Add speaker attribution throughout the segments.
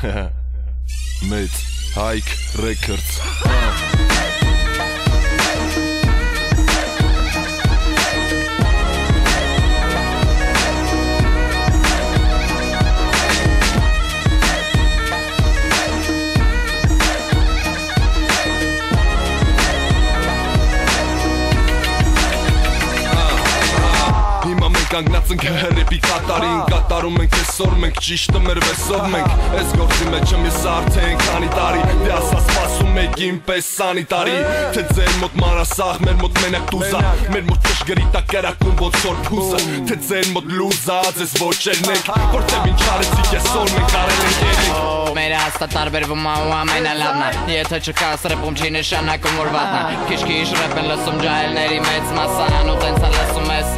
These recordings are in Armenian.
Speaker 1: Մեծ Հայք Records Կանգնած ենք հրեպի կատարին Կատարում ենք այսօր մենք ճիշտը մեր վեսով մենք Այս գործի մեջ եմ ես արդեն քանի տարի Դե ասա սպասում եք իմ պես սանիտարի Թե ձեր մոտ մանրասաղ, մեր մոտ մենակ տուզա Մեր մոտ ճշգրիտ ա կերակում ոնց որ փուզը Թե ձեր մոտ լուզա, ձեզ ոչերն եք Որտև ինչ արեցիք այսօր մենք արել ենք երեք
Speaker 2: Մեր հաստատ տարբերվում ա ու ամենալավն ա Եթե չկա սրեպում չի նշանակում որ վատն ա Քիչ-քիչ ռեպ են լսում ջահելների մեծ մասան ու տենց ա լսում ես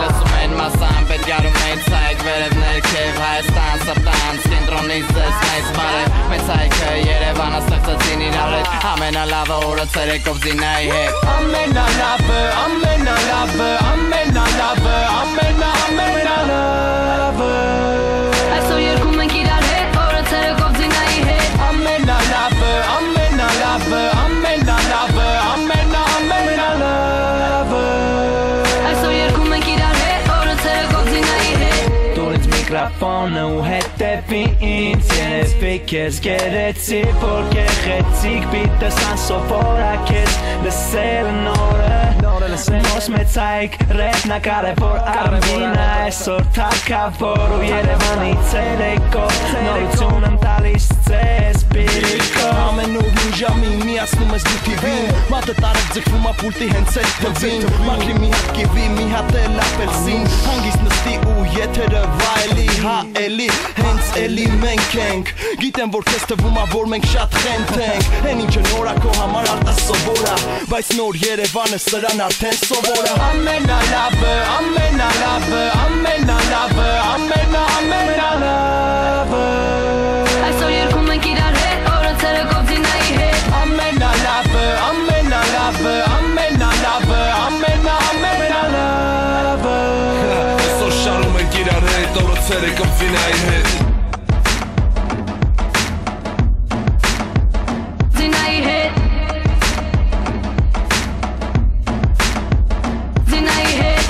Speaker 2: Լսում են մասան պետք արում մեծ հայք վերև ներքև Հայաստան սրտան սկենտրոնից ձեզ մեծ բարև Մեծ հայքը Երևանը ստեղծեցին իրար հետ Ամենալավը օրը ցերեկով զինայի հետ
Speaker 3: Ամենալավը, ամենալավը, ամենալավը, ամենալավը
Speaker 4: Այսօր երգում ենք իրար հետ օրը ցերեկով զինայի հետ
Speaker 3: Ամենալավը, ամենալավը, ամենալավը, ամենալավը
Speaker 4: Այսօր երգում ենք իրար հետ օրը ցերեկով զինայի հետ
Speaker 3: Տորից միկրոֆոնը ու հետևի ինձ Երևի քեզ գերեցի, որ կեղեցիկ Պիտես անսովորա քեզ լսել նորը Մոս մեծ հայք ռեպն ա կարևոր արվինը Այսօր թակավոր ու Երևանի ցերեկով Նորություն եմ տալիս ձեզ պիրիկով Ամենուր մի ժամի միացնում ես դու թիվին Մատը տարեք ձգվում ա պուլտի հենց այդ թվին Մակրի մի հատ կիվի, մի հատ էլ ապելսին Հանգիստ նստի ու եթերը վայելի Հա էլի, հենց էլի մենք ենք Գիտեմ որ քեզ թվում ա որ մենք շատ խենթ ենք Հեն ինչը նոր ա քո համար արտասովոր ա Բայց նոր Երևանը սրան արդեն սովոր ա Ամենալավը, ամենալավը, ամենալավը, ամենալավը
Speaker 4: Այսօր երգում ենք իրար հետ օրը ցերեկով զինայի հետ
Speaker 3: Ամենալավը, ամենալավը, ամենալավը, ամենալավը
Speaker 1: Այսօր շարում ենք իրար հետ օրը ցերեկով զինայի հետ
Speaker 4: Զինայի հետ Զինայի հետ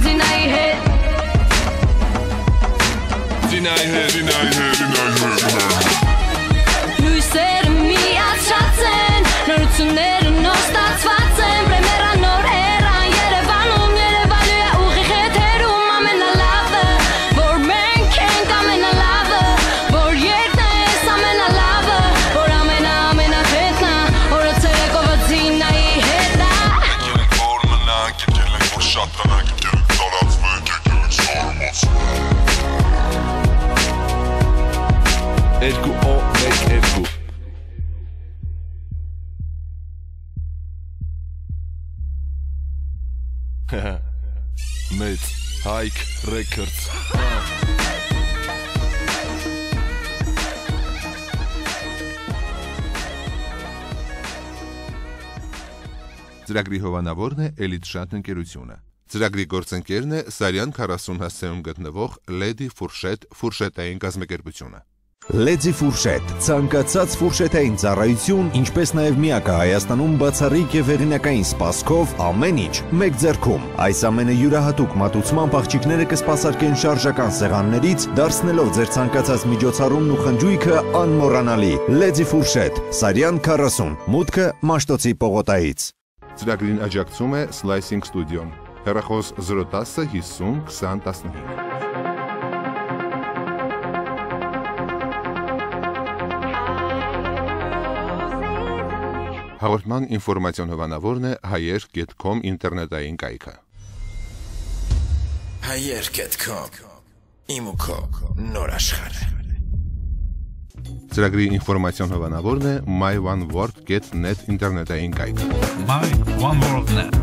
Speaker 4: Զինայի հետ
Speaker 1: Զինայի հետ
Speaker 4: Լույսերը միացած են Նորությունները նոր ստացված են Պրեմիերա նոր էրան Երևանում Երևանու է ուղիղ եթերում Ամենալավը Որ մենք ենք ամենալավը Որ երգն է ես ամենալավը Որ ամենահետն ա Օրը ցերեկովը զինայի հետ ա
Speaker 1: Եկել ենք որ մնանք, եկել ենք որ շատանանք Եկել ենք տարածվենք, եկել ենք սարմացվենք Երկու օ, մեկ երկու Մեծ Հայք Records
Speaker 5: Ծրագրի հովանավորն է Էլիտ Շատ ընկերությունը։ Ծրագրի գործընկերն է Սարյան 40 հասցեում գտնվող Lady Fourchette ֆուրշետային կազմակերպությունը։
Speaker 6: Lady Fourchette ցանկացած ֆուրշետային ծառայություն, ինչպես նաև միակը Հայաստանում բացառիկ եւ հեղինակային սպասքով ամեն ինչ մեկ ձեռքում։ Այս ամենը յուրահատուկ մատուցման աղջիկները կսպասարկեն շարժական սեղաններից, դարձնելով ձեր ցանկացած միջոցառումն ու խնջույքը անմոռանալի։ Lady Fourchette, Սարյան 40, մուտքը Մաշտոցի պողոտայից։
Speaker 5: Ծրագրին աջակցում է Slicing Studio-ն։ Հեռախոս 010 50 20 15։ Հաղորդման ինֆորմացիոն հովանավորն է Hayer.com ինտերնետային կայքը։
Speaker 7: Hayer.com Իմ ու քո նոր աշխարհ։
Speaker 5: Ծրագրի ինֆորմացիոն հովանավորն է myoneworld.net ինտերնետային կայքը։
Speaker 8: myoneworld.net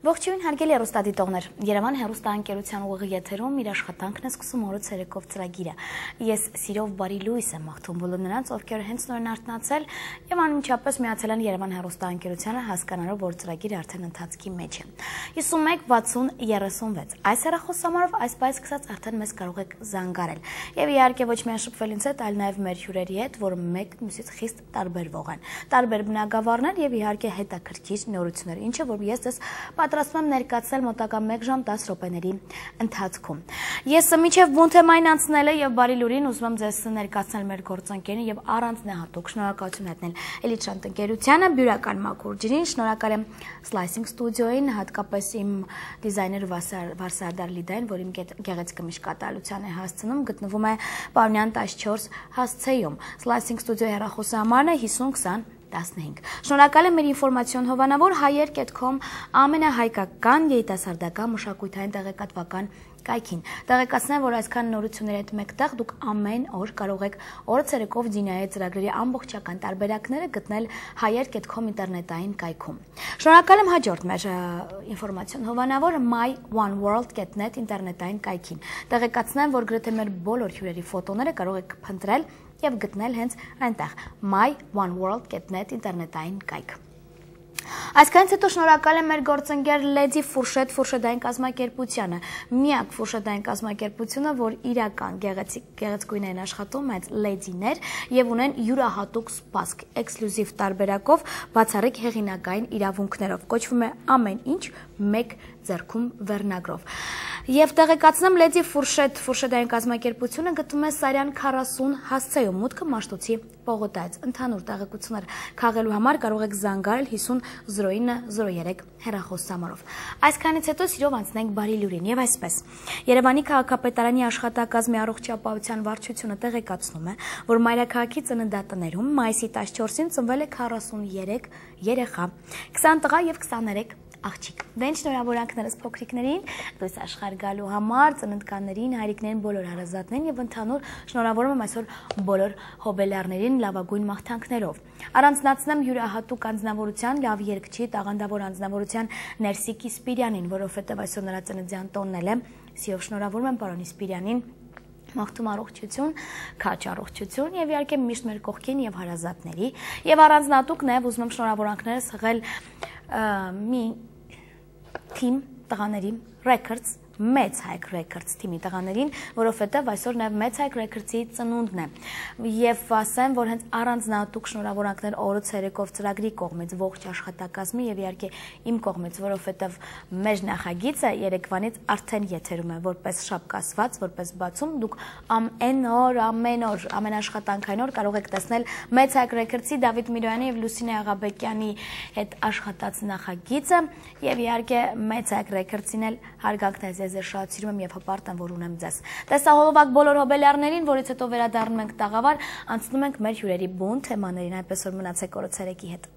Speaker 9: Ողջույն հարգելի հեռուստադիտողներ, Երևան հեռուստաընկերության ուղիղ եթերում իր աշխատանքն է սկսում օրը ցերեկով ծրագիրը։ Ես սիրով բարի լույս եմ մաղթում բոլոր նրանց, ովքեր հենց նոր են արթնացել եւ անմիջապես միացել են Երևան հեռուստաընկերությանը, հասկանալով, որ ծրագիրը արդեն ընթացքի մեջ է։ 51 60 36 այս հեռախոսահամարով այս պայծ սկսած արդեն մեզ կարող եք զանգարել։ Եվ իհարկե ոչ միայն շփվել ինձ հետ, այլ նաեւ մեր հյուրերի հետ, որ մեկն մյուսից խիստ տարբերվող են։ Տարբեր բնագավառներ եւ իհարկե հետաքրքիր նորություններ, ինչը որ ես դες պատրաստում եմ ներկայացնել մոտակա 1 ժամ 10 րոպեների ընթացքում։ Ես մինչև բուն թեմային անցնելը եւ բարի լուրին ուզում եմ ձեզ ներկայացնել մեր գործընկերին եւ առանձնահատուկ շնորհակալություն հայտնել Էլիտ ընկերությանը, բյուրական մաքուր ջրին, շնորհակալ եմ Slicing Studio-ին, հատկապես իմ դիզայներ Վարսարդար Լիդային, որ իմ գեղեցիկ միշկատալության է հասցնում, գտնվում է Պարունյան 14 հասցեում։ Slicing Studio-ի հեռախոսահամարն է 50 20 15։ Շնորհակալ եմ մեր ինֆորմացիոն հովանավոր հայեր.com ամենահայկական երիտասարդական մշակութային տեղեկատվական կայքին։ Տեղեկացնեմ, որ այսքան նորությունների հետ մեկտեղ դուք ամեն օր կարող եք օրը ցերեկով Դինայի ծրագրերի ամբողջական տարբերակները գտնել հայեր.com ինտերնետային կայքում։ Շնորհակալ եմ հաջորդ մեր ինֆորմացիոն հովանավոր myoneworld.net ինտերնետային կայքին։ Տեղեկացնեմ, որ գրեթե մեր բոլոր հյուրերի ֆոտոները կարող եք փնտրել եւ գտնել հենց այնտեղ myoneworld.net ինտերնետային կայք։ Այսքանից հետո շնորհակալ եմ մեր գործընկեր Lady Ֆուրշետային կազմակերպությանը, միակ ֆուրշետային կազմակերպությունը, որ իրական գեղեցկույն են աշխատում այդ լեդիներ եւ ունեն յուրահատուկ սպասք, էքսկլյուզիվ տարբերակով, բացառիկ հեղինակային իրավունքներով, կոչվում է ամեն ինչ մեկ ձեռքում վերնագրով։ Եվ տեղեկացնեմ Lady Ֆուրշետային կազմակերպությունը գտնվում է Սարյան 40 հասցեում, մուտքը Մաշտոցի պողոտայից։ Ընդհանուր տեղեկություններ քաղելու համար կարող եք զանգարել 50 09 03 հեռախոսահամարով։ Այսքանից հետո սիրով անցնենք բարի լուրին եւ այսպես։ Երևանի քաղաքապետարանի աշխատակազմի առողջապահության վարչությունը տեղեկացնում է, որ մայրաքաղաքի ծննդատներում մայիսի 14-ին ծնվել է 43 երեխա, 20 տղա եւ 23 աղջիկ։ Դեն շնորհավորանքներս փոքրիկներին, դույս աշխարհ գալու համար, ծննդկաններին, հայրիկներին, բոլոր հարազատներին եւ ընդհանուր շնորհավորում եմ այսօր բոլոր հոբելյարներին լավագույն մաղթանքներով։ Առանձնացնեմ յուրահատուկ անձնավորության լավ երգչի, տաղանդավոր անձնավորության Ներսիկ Իսպիրյանին, որովհետեւ այսօր նրա ծննդյան տոնն է։ Սիրով շնորհավորում եմ պարոն Իսպիրյանին։ Մաղթում առողջություն, քաչ առողջություն եւ իհարկե միշտ մեր կողքին եւ հարազատների եւ առանձնատուկ նաեւ ուզում եմ շնորհավորանքներս հղել մի թիմ տղաների Records Մեծ Հայք Records թիմի տղաներին, որովհետև այսօր նաև Մեծ Հայք Records-ի ծնունդն է։ Եվ ասեմ, որ հենց առանձնահատուկ շնորհավորանքներ օրը ցերեկով ծրագրի կողմից, ողջ աշխատակազմի եւ իհարկե իմ կողմից, որովհետև մեր նախագիծը երեկվանից արդեն եթերում է, որպես շաբկասված, որպես բացում, դուք ամեն օր, ամեն աշխատանքային օր կարող եք տեսնել Մեծ Հայք Records-ի Դավիթ Միրոյանի եւ Լուսինե Աղաբեկյանի հետ աշխատած նախագիծը եւ իհարկե Մեծ Հայք Records-ին էլ հարգանքներ ձեզ շատ սիրում եմ եւ հպարտ եմ, որ ունեմ ձեզ։ Տեսահոլովակ բոլոր հոբելյարներին, որից հետո վերադառնում ենք տաղավար, անցնում ենք մեր հյուրերի բուն թեմաներին, այնպես որ մնացեք օրը ցերեկի հետ։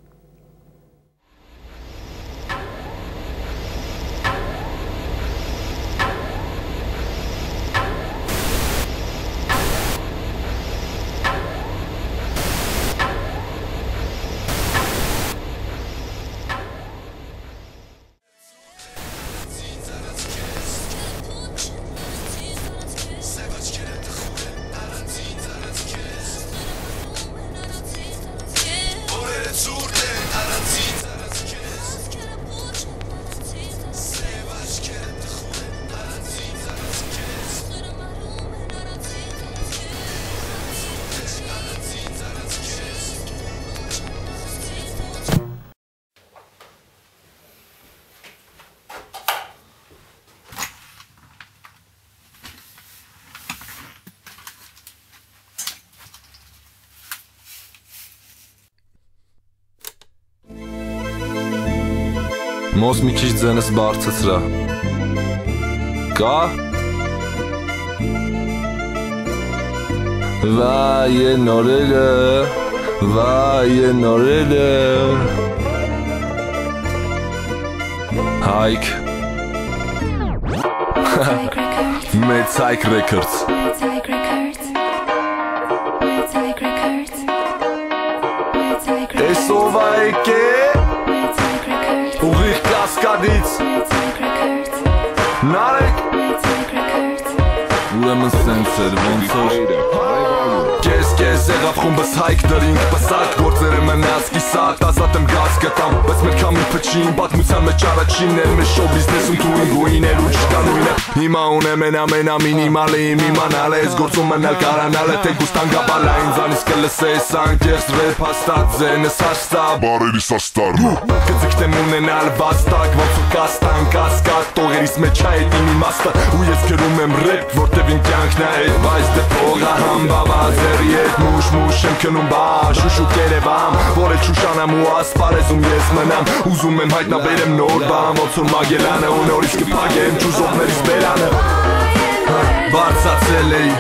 Speaker 1: Մոս մի քիչ ձենս բարձրացրա։ Կա։ Վայ են օրերը, վայ են օրերը։ Հայք։ Մեծ Հայք Records։ Տեսով ա եկե Ուղիղ Կասկադից սենց էր ոնց որ Կես եղավ խումբս հայք դրինք պսակ Գործերը մնաց կիսակ ազատ եմ գազ գտամ Բայց մեր կամի փչին պատմության մեջ առաջինն էր Մեր շոու բիզնեսում թույն գույն էր ու չկա նույնը Հիմա ունեմ ամենամինիմալը իմ իմանալը Ես գործում մնալ կարանալը թե գուստան գաբալա Ինձանից կլսես անկերս ռեփ հաստատ ձենս հաստա Բարերիս աստարնը Կծիքտ եմ ունենալ վաստակ ոնց ու կաստան կասկատ Տողերիս մեջ այդ իմ իմաստը ու ես գրում եմ ռեփ Որտև իմ կյանքն է այդ բայց դե փողա համբավազ Ետ մուշ եմ կնում բաշ Շուշուկ երևամ Որ էլ շուշանամ ու ասպարեզում ես մնամ Ուզում եմ հայտնաբերեմ նոր բամ Ոնց որ Մագելանը ու նորից կփակեմ Ճուզողներից բերանը Բարձացել էի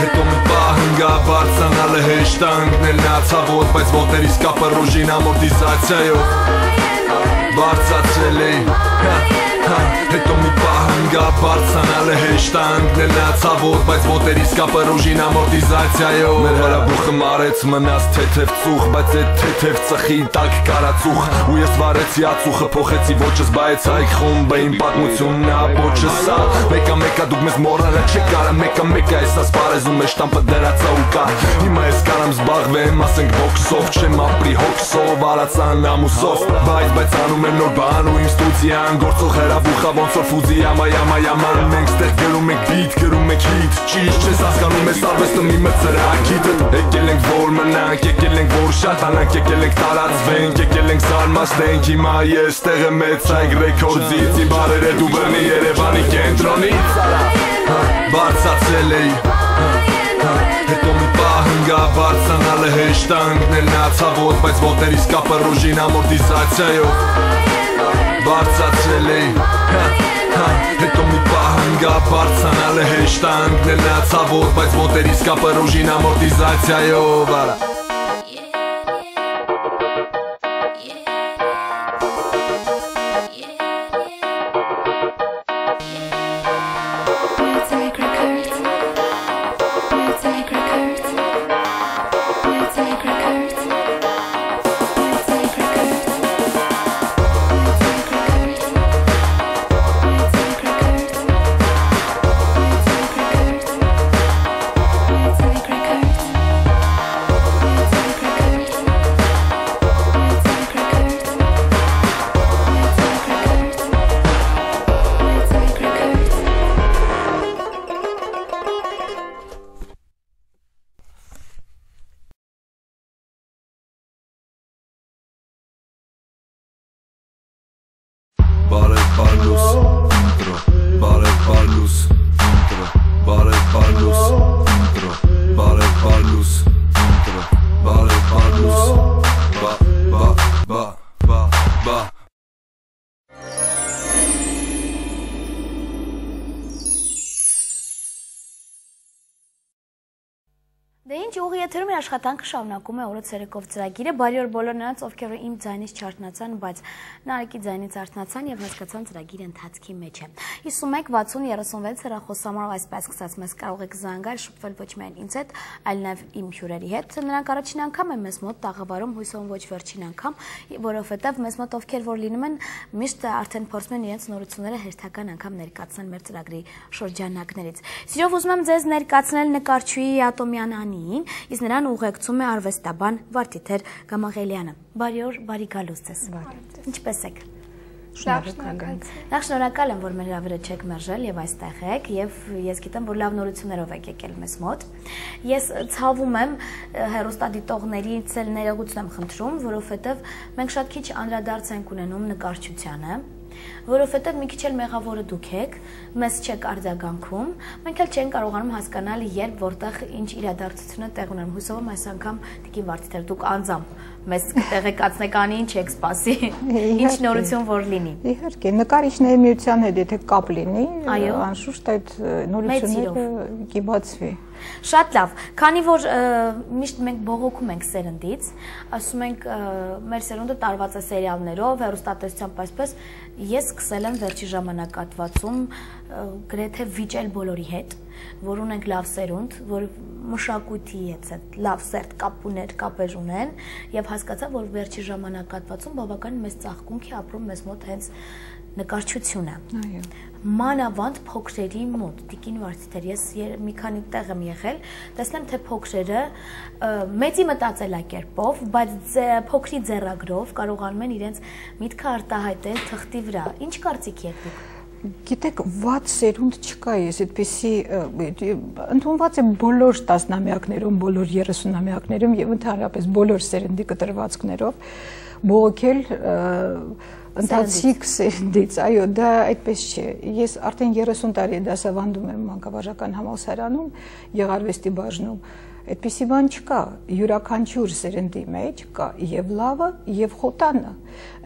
Speaker 1: Հետո մի պահ հնգա բարձանալը հեշտ անգնել նա ցավոտ Բայց ոտերիս կապը ռոժին ամորտիզացիայով Բարձացել էի Հետո մի պահ հնգա բարձանալը հեշտ անգնել նա ցավոտ Բայց ոտերիս կապը ռոժին ամորտիզացիայով Մեր հրաբուխը մարեց մնաց թեթև ծուխ Բայց այդ թեթև ծխի տակ կարացուխ Ու ես վարեցի ածուխը փոխեցի ոչս Բայց այք խումբը իմ պատմությունն է ոչը սա Մեկա դուք մեզ մոռանա չեք կարա Մեկա ես ասպարեզում մեջ տամպը դրացա ու կա Հիմա ես կարամ զբաղվեմ ասենք բոքսով Չեմ ապրի հոգսով արացան ամուսով Բայց անում եմ նոր բան ու իմ ստուդիան Գործող հրաբուխա ոնց որ ֆուզի Մենք ստեղ գրում ենք բիթ, գրում ենք հիթ Ճիշտ չես հասկանում ես արվեստը մի մծրակիտ Եկել ենք որ մնանք, եկել ենք որ շատանանք Եկել ենք տարածվենք, եկել ենք զարմացնենք Հիմա ես տեղը մեծ այգ ռեքորդից Իմ բարերը դու բրնի Երևանի կենտրոնից Բարձացել էի Հետո մի պահ հնգա բարձանալը հեշտ անգնել նա ցավոտ Բայց ոտերիս կապը ռոժին ամորտիզացիայով Բարձացել էի Հետո մի պահ հնգա բարձանալը հեշտ անգնել նա ցավոտ Բայց ոտերիս կապը ռոժին ամորտիզացիայով
Speaker 9: Դե ինչ ուղի եթերում իր աշխատանքը շարունակում է օրը ցերեկով ծրագիրը, բարի օր բոլոր նրանց, ովքեր իմ ձայնից չարթնացան, բայց Նարեկի ձայնից արթնացան եւ հասկացան ծրագիրը ընթացքի մեջ է։ 51 60 36 հեռախոսամարով այսպես սկսած մեզ կարող եք զանգել, շփվել ոչ միայն ինձ հետ, այլ նաեւ իմ հյուրերի հետ։ Նրանք առաջին անգամ են մեզ մոտ տաղավարում, հույսով ոչ վերջին անգամ, որովհետեւ մեզ մոտ ովքեր որ լինում են, միշտ արդեն փորձում են իրենց նորությունները հերթական անգամ ներկայացնել մեր ծրագրի շրջանակներից։ Սիրով ուզում եմ ձեզ ներկայացնել նկարչուհի Ատոմյան Իսկ նրան ուղեկցում է արվեստաբան Վարդիթեր Գամաղելյանը։ Բարի օր, բարի գալուս ձեզ։ Ինչպե՞ս եք։ Նախ շնորհակալ եմ, որ մեր հրավերը չեք մերժել եւ այստեղ եք եւ ես գիտեմ, որ լավ նորություններով եք եկել մեզ մոտ։ Ես ցավում եմ հեռուստադիտողներից էլ ներողություն եմ խնդրում, որովհետեւ մենք շատ քիչ անդրադարձ ենք ունենում նկարչությանը, որովհետև մի քիչ էլ մեղավորը դուք եք, մեզ չեք արձագանքում, մենք էլ չենք կարողանում հասկանալ երբ որտեղ ինչ իրադարձությունը տեղ ունեն։ Հուսով եմ այս անգամ Տիկին Վարդիթեր դուք անձամբ մեզ տեղեկացնեք անի ինչ եք սպասի, ինչ նորություն որ լինի։
Speaker 10: Իհարկե, նկարիչների միության հետ եթե կապ լինի, անշուշտ այդ նորությունները կիբացվի։
Speaker 9: Շատ լավ, քանի որ միշտ մենք բողոքում ենք սերնդից, ասում ենք մեր սերունդը տարված է սերիալներով, հեռուստատեսությամբ այսպես, ես սկսել եմ վերջի ժամանակատվածում գրեթե վիճել բոլորի հետ որ ունենք լավ սերունդ, որ մշակույթի հետ լավ սերտ կապ ունեն եւ հասկացա, որ վերջի ժամանակահատվածում բավական մեծ ծաղկունք է ապրում մեզ մոտ հենց նկարչությունը։ Մանավանդ փոքրերի մոտ, Տիկին Վարդիտեր, ես մի քանի տեղ եմ եղել, տեսնեմ թե փոքրերը մեծի մտածելակերպով, բայց փոքրի ձեռագրով կարողանում են իրենց միտքը արտահայտել թղթի վրա։ Ինչ կարծիք եք դուք։
Speaker 10: Գիտեք, վատ սերունդ չկա, ես այդպեսի ընդունված է բոլոր տասնամյակներում, բոլոր 30-ամյակներում եւ ընդհանրապես բոլոր սերնդի կտրվածքներով բողոքել ընթացիկ սերնդից, այո, դա այդպես չէ։ Ես արդեն 30 տարի դասավանդում եմ մանկավարժական համալսարանում, Եղարվեստի բաժնում։ Այդպիսի բան չկա, յուրաքանչյուր սերնդի մեջ կա եւ լավը եւ խոտանը։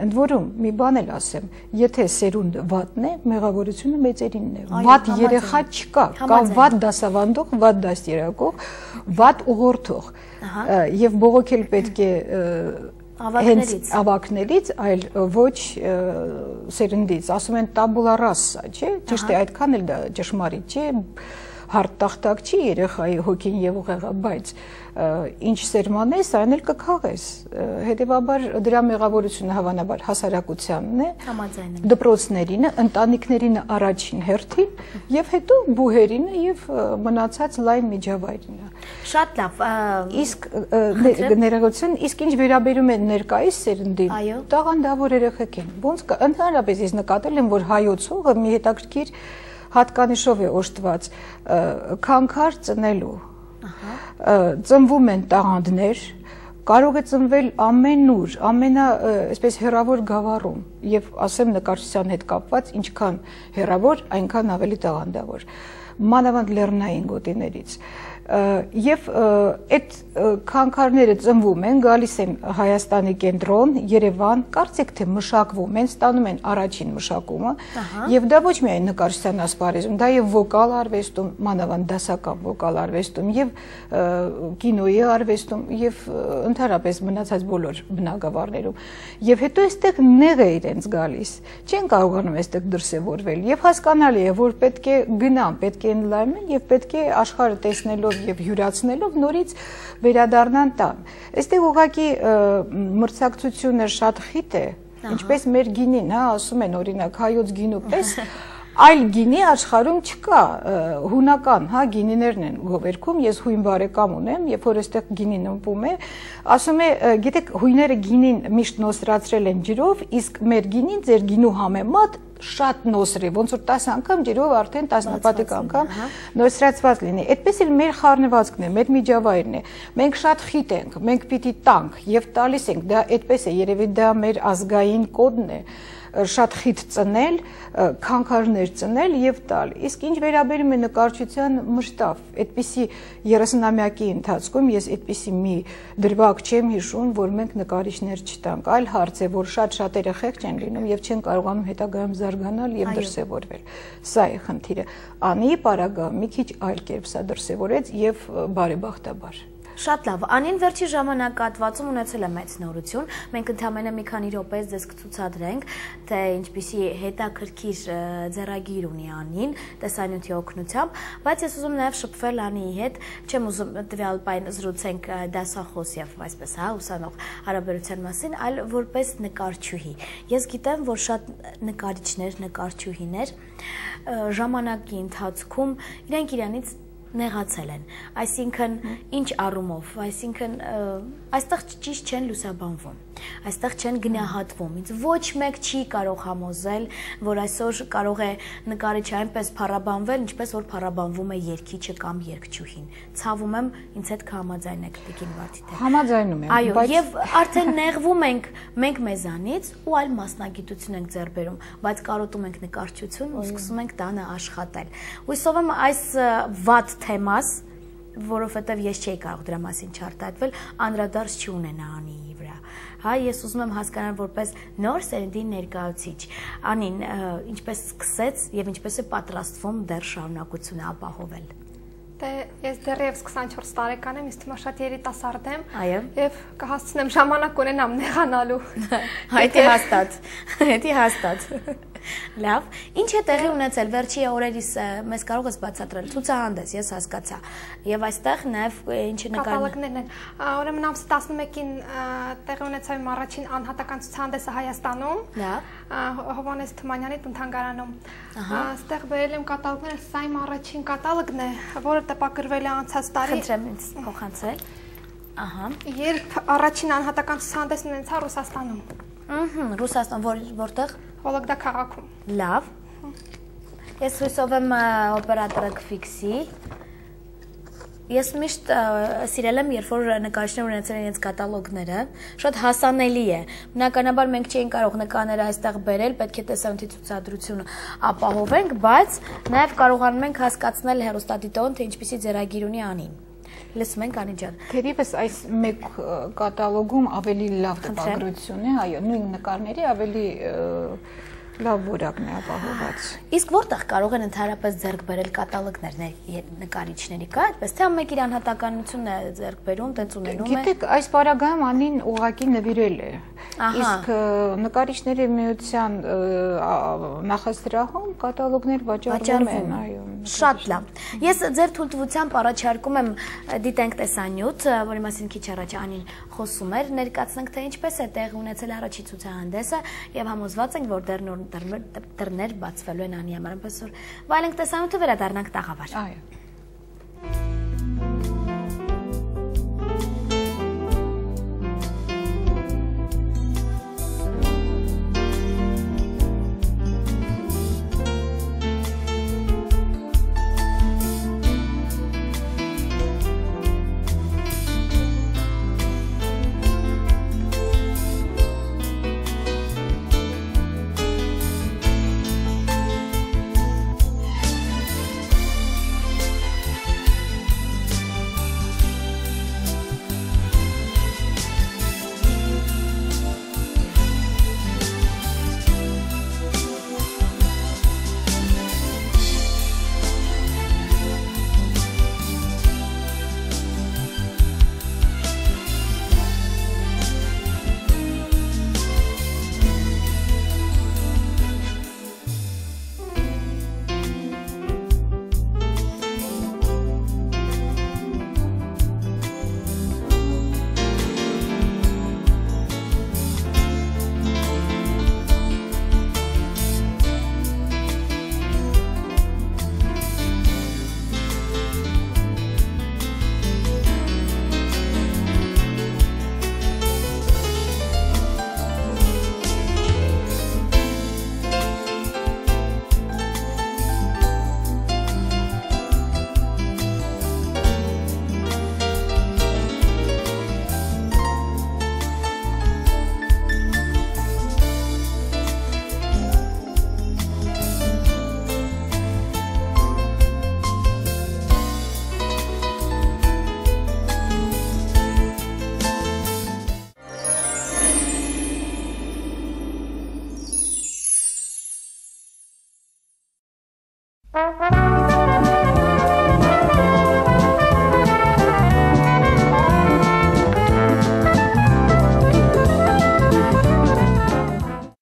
Speaker 10: Ընդ որում, մի բան էլ ասեմ, եթե սերունդը վատն է, մեղավորությունը մեծերինն է։ Վատ երեխա չկա, կա վատ դասավանդող, վատ դաստիարակող, վատ ուղղորդող։ Եվ բողոքել պետք է հենց ավակներից, այլ ոչ սերնդից, ասում են տաբուլա ռասա, չէ՞, ճիշտ է, այդքան էլ դա ճշմարիտ չէ, հարթ տախտակ չի երեխայի հոգին եւ ուղեղը, բայց ինչ սերմանես, այն էլ կքաղես։ Հետևաբար դրա մեղավորությունը հավանաբար հասարակությանն է, դպրոցներինը, ընտանիքներինը առաջին հերթին եւ հետո բուհերինը եւ մնացած լայն միջավայրինը։
Speaker 9: Շատ լավ։
Speaker 10: Իսկ ներողություն, իսկ ինչ վերաբերում է ներկայիս սերնդին, տաղանդավոր երեխեք են։ Ոնց կա, ընդհանրապես ես նկատել եմ, որ հայոց հողը մի հետաքրքիր հատկանիշով է օժտված քանքար ծնելու, ծնվում են տաղանդներ, կարող է ծնվել ամենուր, այսպես հեռավոր գավառում, եւ ասեմ նկարչության հետ կապված, ինչքան հեռավոր, այնքան ավելի տաղանդավոր, մանավանդ լեռնային գոտիներից, եւ այդ քանքարները ծնվում են, գալիս են Հայաստանի կենտրոն, Երևան, կարծեք թե մշակվում են, ստանում են առաջին մշակումը, եւ դա ոչ միայն նկարչության ասպարեզում, դա եւ վոկալ արվեստում, մանավանդ դասական վոկալ արվեստում, եւ կինոյի արվեստում, եւ ընդհանրապես մնացած բոլոր բնագավառներում, եւ հետո այստեղ նեղ է իրենց գալիս, չեն կարողանում այստեղ դրսևորվել, եւ հասկանալի է, որ պետք է գնան, պետք է ընդլայնեն եւ պետք է աշխարհը տեսնելով եւ հյուրացնելով նորից վերադառնան տան։ Այստեղ ուղղակի մրցակցությունը շատ խիտ է, ինչպես մեր գինին, հա, ասում են օրինակ հայոց գինու պես, այլ գինի աշխարհում չկա, հունական, հա, գինիներն են գովերքում, ես հույն բարեկամ ունեմ, երբ որ այստեղ գինին ըմպում է, ասում է, գիտեք, հույները գինին միշտ նոսրացրել են ջրով, իսկ մեր գինին ձեր գինու համեմատ շատ նոսր է, ոնց որ 10 անգամ ջրով արդեն 10 պատիկ անգամ նոսրացված լինի։ Այդպես էլ մեր խառնվածքն է, մեր միջավայրն է։ Մենք շատ խիտ ենք, մենք պիտի տանք եւ տալիս ենք, դա այդպես է, երևի դա մեր ազգային կոդն է, շատ խիտ ծնել, քանքարներ ծնել եւ տալ։ Իսկ ինչ վերաբերում է նկարչության մշտավ, այդպիսի 30-ամյակի ընթացքում ես այդպիսի մի դրվագ չեմ հիշում, որ մենք նկարիչներ չտանք, այլ հարց է, որ շատ երեխեք չեն լինում եւ չեն կարողանում հետագայում զարգանալ եւ դրսեւորվել։ Սա է խնդիրը։ Անի պարագա մի քիչ այլ կերպ սա դրսեւորեց եւ բարեբախտաբար։
Speaker 9: Շատ լավ, Անին վերջի ժամանակահատվածում ունեցել է մեծ նորություն, մենք ընդամենը մի քանի րոպե ձեզ կցուցադրենք, թե ինչպիսի հետաքրքիր ձեռագիր ունի Անին, տեսանյութի օգնությամբ, բայց ես ուզում նաև շփվել Անիի հետ, չեմ ուզում տվյալ պայն զրուցենք դասախոս եւ այսպես, հա, ուսանող հարաբերության մասին, այլ որպես նկարչուհի։ Ես գիտեմ, որ շատ նկարիչներ, նկարչուհիներ ժամանակի ընթացքում իրենք իրանից նեղացել են, այսինքն ինչ առումով, այսինքն այստեղ ճիշտ չեն լուսաբանվում, այստեղ չեն գնահատվում, ինձ ոչ մեկ չի կարող համոզել, որ այսօր կարող է նկարիչը այնպես փառաբանվել, ինչպես որ փառաբանվում է երգիչը կամ երգչուհին, ցավում եմ, ինձ հետ կհամաձայնեք Տիկին Վարդիտեր։
Speaker 10: Համաձայնում եմ,
Speaker 9: այո, եւ արդեն նեղվում ենք մենք մեզանից ու այլ մասնագիտություն ենք ձեռք բերում, բայց կարոտում ենք նկարչություն ու սկսում ենք տանը աշխատել։ Հույսով եմ այս վատ թեմաս, որովհետև ես չէի կարող դրա մասին չարտահայտվել, անդրադարձ չունենա Անիի վրա։ Հա, ես ուզում եմ հասկանալ որպես նոր սերնդի ներկայացուցիչ, Անին ինչպես սկսեց եւ ինչպես է պատրաստվում դեռ շարունակությունը ապահովել։
Speaker 11: Դե ես դեռևս 24 տարեկան եմ, իսկ հիմա շատ երիտասարդ եմ։
Speaker 9: Այո։
Speaker 11: Եվ կհասցնեմ ժամանակ ունենամ նեղանալու։
Speaker 9: Հետի հաստատ։ Հետի հաստատ։ Լավ, ինչ է տեղի ունեցել վերջի օրերիս մեզ կարող ես բացատրել ցուցահանդես, ես հասկացա։ Եվ այստեղ նաև ինչի
Speaker 11: կատալոգներն են։ Ուրեմն ամսի 11-ին տեղի ունեցավ իմ առաջին անհատական ցուցահանդեսը Հայաստանում։
Speaker 9: Լավ։
Speaker 11: Հովհաննես Թումանյանի տուն-թանգարանում։ Այստեղ բերել եմ կատալոգները, սա իմ առաջին կատալոգն է, որը տպագրվել է անցած տարի։
Speaker 9: Խնդրեմ ինձ փոխանցել։ Ահա։
Speaker 11: Երբ առաջին անհատական ցուցահանդեսն ունեցա Ռուսաստանում։
Speaker 9: Ռուսաստան որտեղ։
Speaker 11: Վոլոգդա քաղաքում։
Speaker 9: Լավ։ Ես հույսով եմ օպերատորը կֆիքսի։ Ես միշտ սիրել եմ, երբ որ նկարիչներ ունեցել են իրենց կատալոգները, շատ հասանելի է։ Բնականաբար մենք չէինք կարող նկարները այստեղ բերել, պետք է տեսանյութի ցուցադրությունը ապահովենք, բայց նաև կարողանում ենք հասկացնել հեռուստադիտողին, թե ինչպիսի ձեռագիր ունի Անին։ Լսում ենք Անի ջան։
Speaker 10: Թերևս այս մեկ կատալոգում ավելի լավ տպագրություն է, այո, նույն նկարների ավելի լավ որակն է ապահոված։
Speaker 9: Իսկ որտեղ կարող են ընդհանրապես ձեռք բերել կատալոգներ նկարիչների, կա այդպես թե ամեն իր անհատականությունն է ձեռք բերում, տենց ունենում է։
Speaker 10: Գիտեք, այս պարագայում Անին ուղղակի նվիրել է։ Իսկ նկարիչների միության նախասրահում կատալոգներ վաճառվում են, այո։
Speaker 9: Շատ լավ։ Ես ձեր թույլտվությամբ առաջարկում եմ դիտենք տեսանյութ, որի մասին քիչ առաջ Անին խոսում էր, ներկայացնենք թե ինչպես է տեղի ունեցել առաջի ցուցահանդեսը եւ համոզված ենք, որ դեռ նոր դռներ բացվելու են Անի համար, այնպես որ վայելենք տեսանյութը, վերադառնանք տաղավար։
Speaker 10: Այո։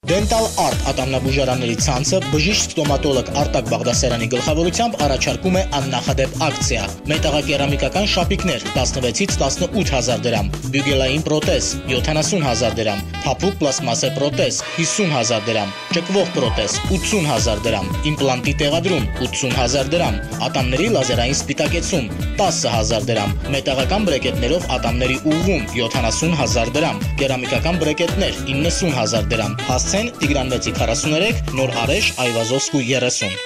Speaker 12: Dental Art ատամնաբուժարանների ցանցը բժիշկ ստոմատոլոգ Արտակ Բաղդասարյանի գլխավորությամբ առաջարկում է աննախադեպ ակցիա։ Մետաղակերամիկական շապիկներ 16-ից 18000 դրամ, բյուգելային պրոթեզ 70000 դրամ, փափուկ պլաստմասե պրոթեզ 50000 դրամ, ճկվող պրոթեզ 80000 դրամ, իմպլանտի տեղադրում 80000 դրամ, ատամների լազերային սպիտակեցում 10000 դրամ, մետաղական բրեկետներով ատամների ուղղում 70000 դրամ, կերամիկական բրեկետներ 90000 դրամ, հասցեն Տիգրան 643, Նոր Արեշ, Այվազովսկու 30։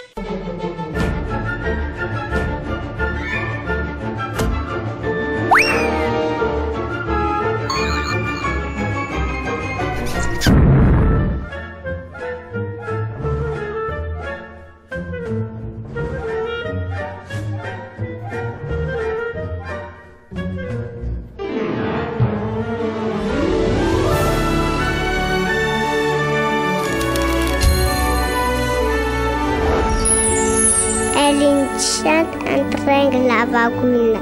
Speaker 13: Շատ ընտրենք լավագույնը։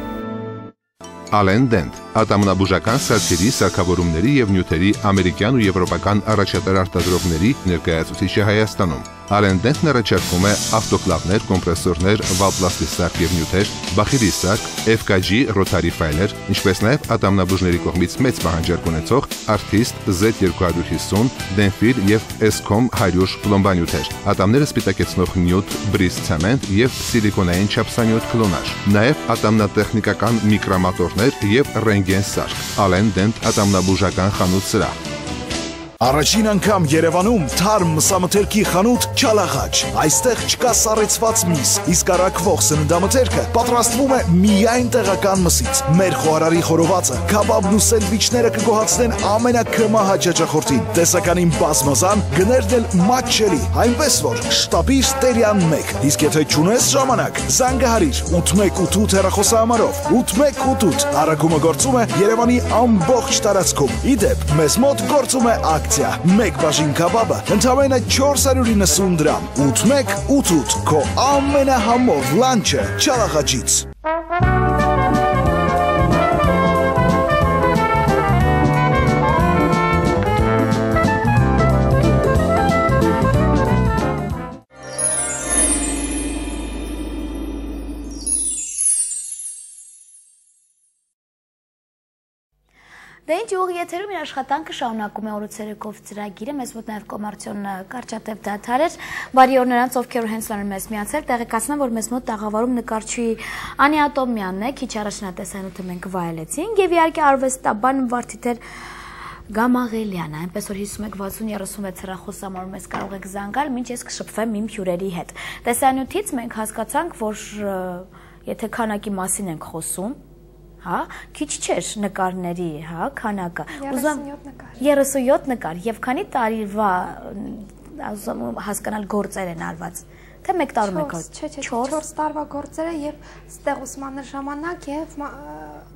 Speaker 5: Ալեն Դենտ ատամնաբուժական սարքերի, սարքավորումների եւ նյութերի ամերիկյան ու եվրոպական առաջատար արտադրողների ներկայացուցիչը Հայաստանում։ Արենդենտն առաջարկում է ավտոկլավներ, կոմպրեսորներ, վալպլաստի սարք եւ նյութեր, բախիլի սարք, FKG ռոթարի ֆայլեր, ինչպես նաեւ ատամնաբուժների կողմից մեծ պահանջարկ ունեցող Artist Z250, Denfil եւ Escom 100 պլոմբանյութեր, ատամները սպիտակեցնող նյութ, բրիզ ցեմենտ եւ սիլիկոնային չափսանյութ կլոնաժ, նաեւ ատամնատեխնիկական միկրոմատորներ եւ ռենտգեն սարք, Arendent ատամնաբուժական խանութ սրահ։
Speaker 13: Առաջին անգամ Երևանում թարմ մսամթերքի խանութ Չալաղաջ։ Այստեղ չկա սառեցված միս, իսկ առաքվող սննդամթերքը պատրաստվում է միայն տեղական մսից։ Մեր խոհարարի խորովածը, քաբաբն ու սենդվիչները կգոհացնեն ամենակրմահաճ հաճախորդին։ Տեսականին բազմազան, գներն էլ մատչելի, այնպես որ շտապիր Տերյան 1, իսկ եթե չունես ժամանակ, զանգահարիր 8188 հեռախոսահամարով, 8188 առաքումը գործում է Երևանի ամբողջ տարածքում։ Իդեպ, մեզ մոտ գործում է մեկ բաժին քաբաբը ընդամենը 490 դրամ, 8188 քո ամենահամով լանչը Չալաղաջից։
Speaker 9: Դե ինչ ուղի եթերում իր աշխատանքը շարունակում է օրուցերեկով ծրագիրը, մեզ մոտ նաև կոմերցիոն կարճատև դադար էր, բարի օր նրանց, ովքեր հենց նոր մեզ միացել, տեղեկացնեմ, որ մեզ մոտ տաղավարում նկարչուհի Անի Ատոմյանն է, քիչ առաջ նա տեսանյութը մենք վայելեցինք եւ իհարկե արվեստաբան Վարդիթեր Գամաղելյանը, այնպես որ 51-60-36 հեռախոսահամարում մեզ կարող եք զանգալ, մինչ ես կշփվեմ իմ հյուրերի հետ։ Տեսանյութից մենք հասկացանք, որ եթե քանակի մասին ենք խոսում, հա, քիչ չէր նկարների, հա, քանակը։ 37 նկար եւ քանի տարիվա հասկանալ գործեր են արված։ Թե մեկ տարում եք
Speaker 11: 4 տարվա գործերը եւ ստեղ ուսման ժամանակ եւ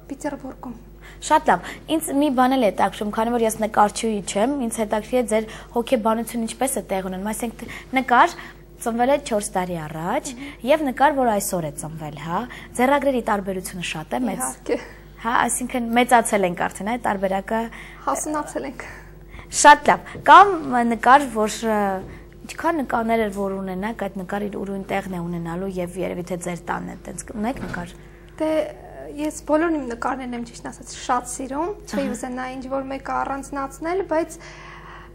Speaker 11: Պիտերբուրգում։
Speaker 9: Շատ լավ։ Ինձ մի բան էլ է հետաքրքրում, քանի որ ես նկարչուհի չեմ, ինձ հետաքրքիր է ձեր հոգեբանությունը ինչպես է տեղ ունենում, այսինքն նկար ծնվել է 4 տարի առաջ եւ նկար, որ այսօր է ծնվել, հա։ Ձեռագրերի տարբերությունը շատ է մեծ։ Հա, այսինքն մեծացել ենք արդեն, այդ տարբերակը
Speaker 11: հասունացել ենք։
Speaker 9: Շատ լավ։ Կամ նկար, որ ինչքան նկարներ էր, որ ունենաք, այդ նկարը ուրույն տեղն է ունենալու եւ երևի թե ձեր տանն է, տենց ունեք նկար։
Speaker 11: Դե ես բոլոր իմ նկարներն եմ ճիշտ ասած շատ սիրում, չի ուզենա ինչ որ մեկը առանձնացնել, բայց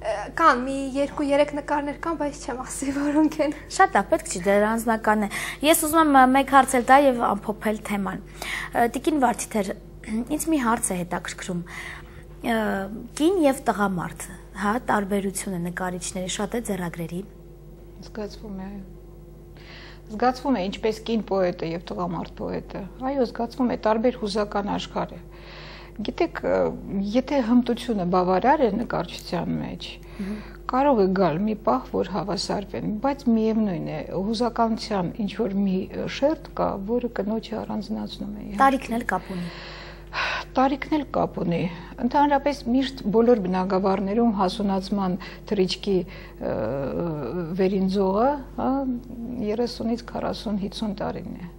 Speaker 11: կան մի 2-3 նկարներ կան, բայց չեմ ասի որոնք են։
Speaker 9: Շատ լավ, պետք չի, դեռ անձնական է։ Ես ուզում եմ մեկ հարց էլ տա եւ ամփոփել թեման։ Տիկին Վարդիթեր, ինձ մի հարց է հետաքրքրում։ Կին եւ տղամարդ, հա, տարբերությունը նկարիչների շատ է ձեռագրերի։
Speaker 10: Զգացվում է ինչպես կին պոետը եւ տղամարդ պոետը։ Այո, զգացվում է տարբեր հուզական աշխարհ է։ Գիտեք, եթե հմտությունը բավարար է նկարչության մեջ, կարող է գալ մի պահ, որ հավասարվեն, բայց միևնույն է, հուզականության ինչ որ մի շերտ կա, որը կնոջը առանձնացնում է։
Speaker 9: Տարիքն էլ կապ ունի։
Speaker 10: Տարիքն էլ կապ ունի։ Ընդհանրապես միշտ բոլոր բնագավառներում հասունացման թռիչքի վերին ձողը 30-ից 40-50 տարին է։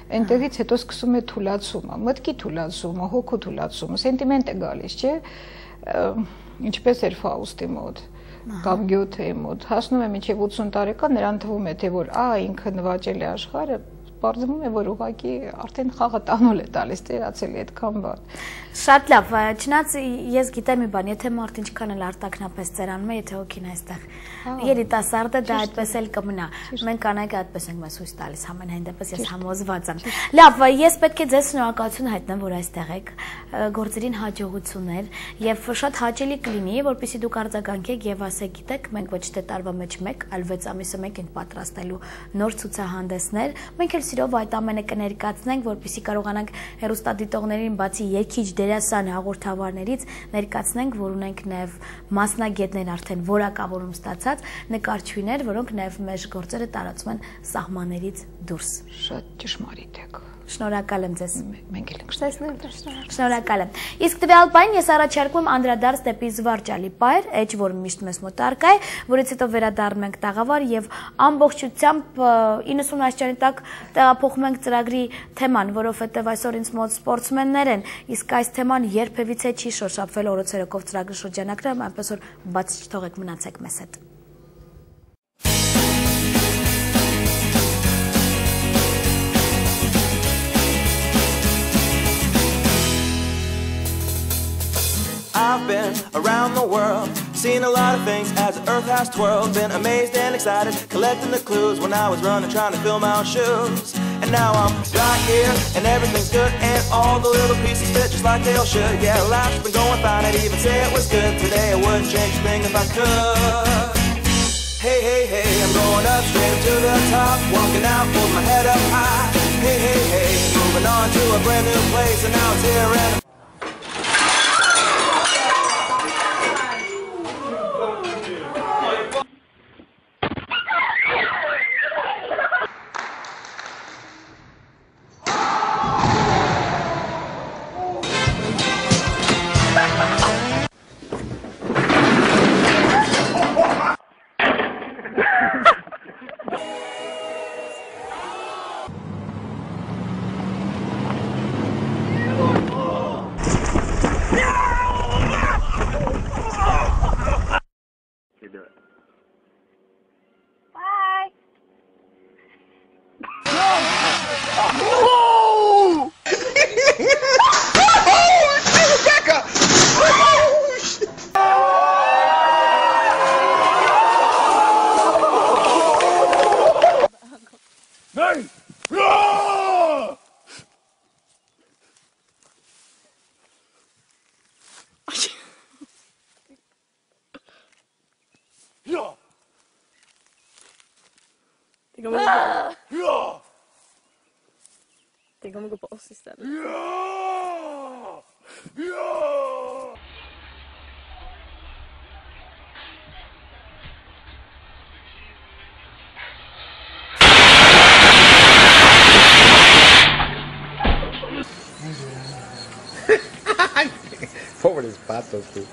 Speaker 10: Այնտեղից հետո սկսում է թուլացումը, մտքի թուլացումը, հոգու թուլացումը, սենտիմենտ է գալիս, չէ՞։ Ինչպես էր Ֆաուստի մոտ կամ Գյոթեի մոտ, հասնում է մինչև 80 տարեկան, նրան թվում է, թե որ ինքը նվաճել է աշխարհը, պարզվում է, որ ուղղակի արդեն խաղը տանուլ է տալիս, տերացել է այդքան բան։
Speaker 9: Շատ լավ, չնայած ես գիտեմ մի բան, եթե մարդ ինչքան էլ արտաքնապես ծերանում է, եթե հոգին այստեղ երիտասարդը դա այդպես էլ կմնա։ Մենք կանայք այդպես ենք մեզ հույս տալիս, ամենայն դեպս ես համոզված եմ։ Լավ, ես պետք է ձեզ շնորհակալություն հայտնեմ, որ այստեղ եք, գործերին հաջողություններ եւ շատ հաճելի կլինի, որպեսզի դուք արձագանքեք եւ ասեք, գիտեք, մենք ոչ թե տարվա մեջ մեկ, այլ 6 ամիսը մեկ ենք պատրաստելու նոր ցուցահանդեսներ։ Մենք էլ սիրով այդ ամենը կներկայացնենք, որպեսզի կարողանանք հեռուստադիտողներին բացի երգիչ, դերասան, հաղորդավարներից ներկայացնենք, որ ունենք նաև մասնագետներ արդեն որակավորում ստացած նկարչուհիներ, որոնք նաև մեր գործերը տարածում են սահմաններից դուրս։
Speaker 10: Շատ ճշմարիտ եք։
Speaker 9: Շնորհակալ եմ ձեզ։
Speaker 10: Մենք էլ ենք
Speaker 9: շնորհակալ եմ։ Իսկ տվյալ պահին ես առաջարկում անդրադարձ դեպի զվարճալի պայր, էջ որ միշտ մեզ մոտ առկա է, որից հետո վերադառնում ենք տաղավար եւ ամբողջությամբ 90 աստիճանի տակ տեղափոխում ենք ծրագրի թեման, որովհետեւ այսօր ինձ մոտ սպորտսմեններ են, իսկ այս թեման երբևիցե չի շոշափվել օրոցերակով ծրագրի շրջանակներում, այնպես որ բաց չթողեք, մնացեք մեզ հետ։
Speaker 14: I've been around the world, seen a lot of things as the earth has twirled. Been amazed and excited, collecting the clues when I was running, trying to fill my own shoes. And now I'm right here, and everything's good, and all the little pieces fit just like they all should. Yeah, life's been going fine, I'd even say it was good. Today I wouldn't change a thing if I could. Hey, hey, hey, I'm going up, straight up to the top, walking out, holding my head up high. Hey, hey, hey, moving on to a brand new place, and now it's here and
Speaker 15: Digamos que posso estar.
Speaker 16: Pobres patos, tú.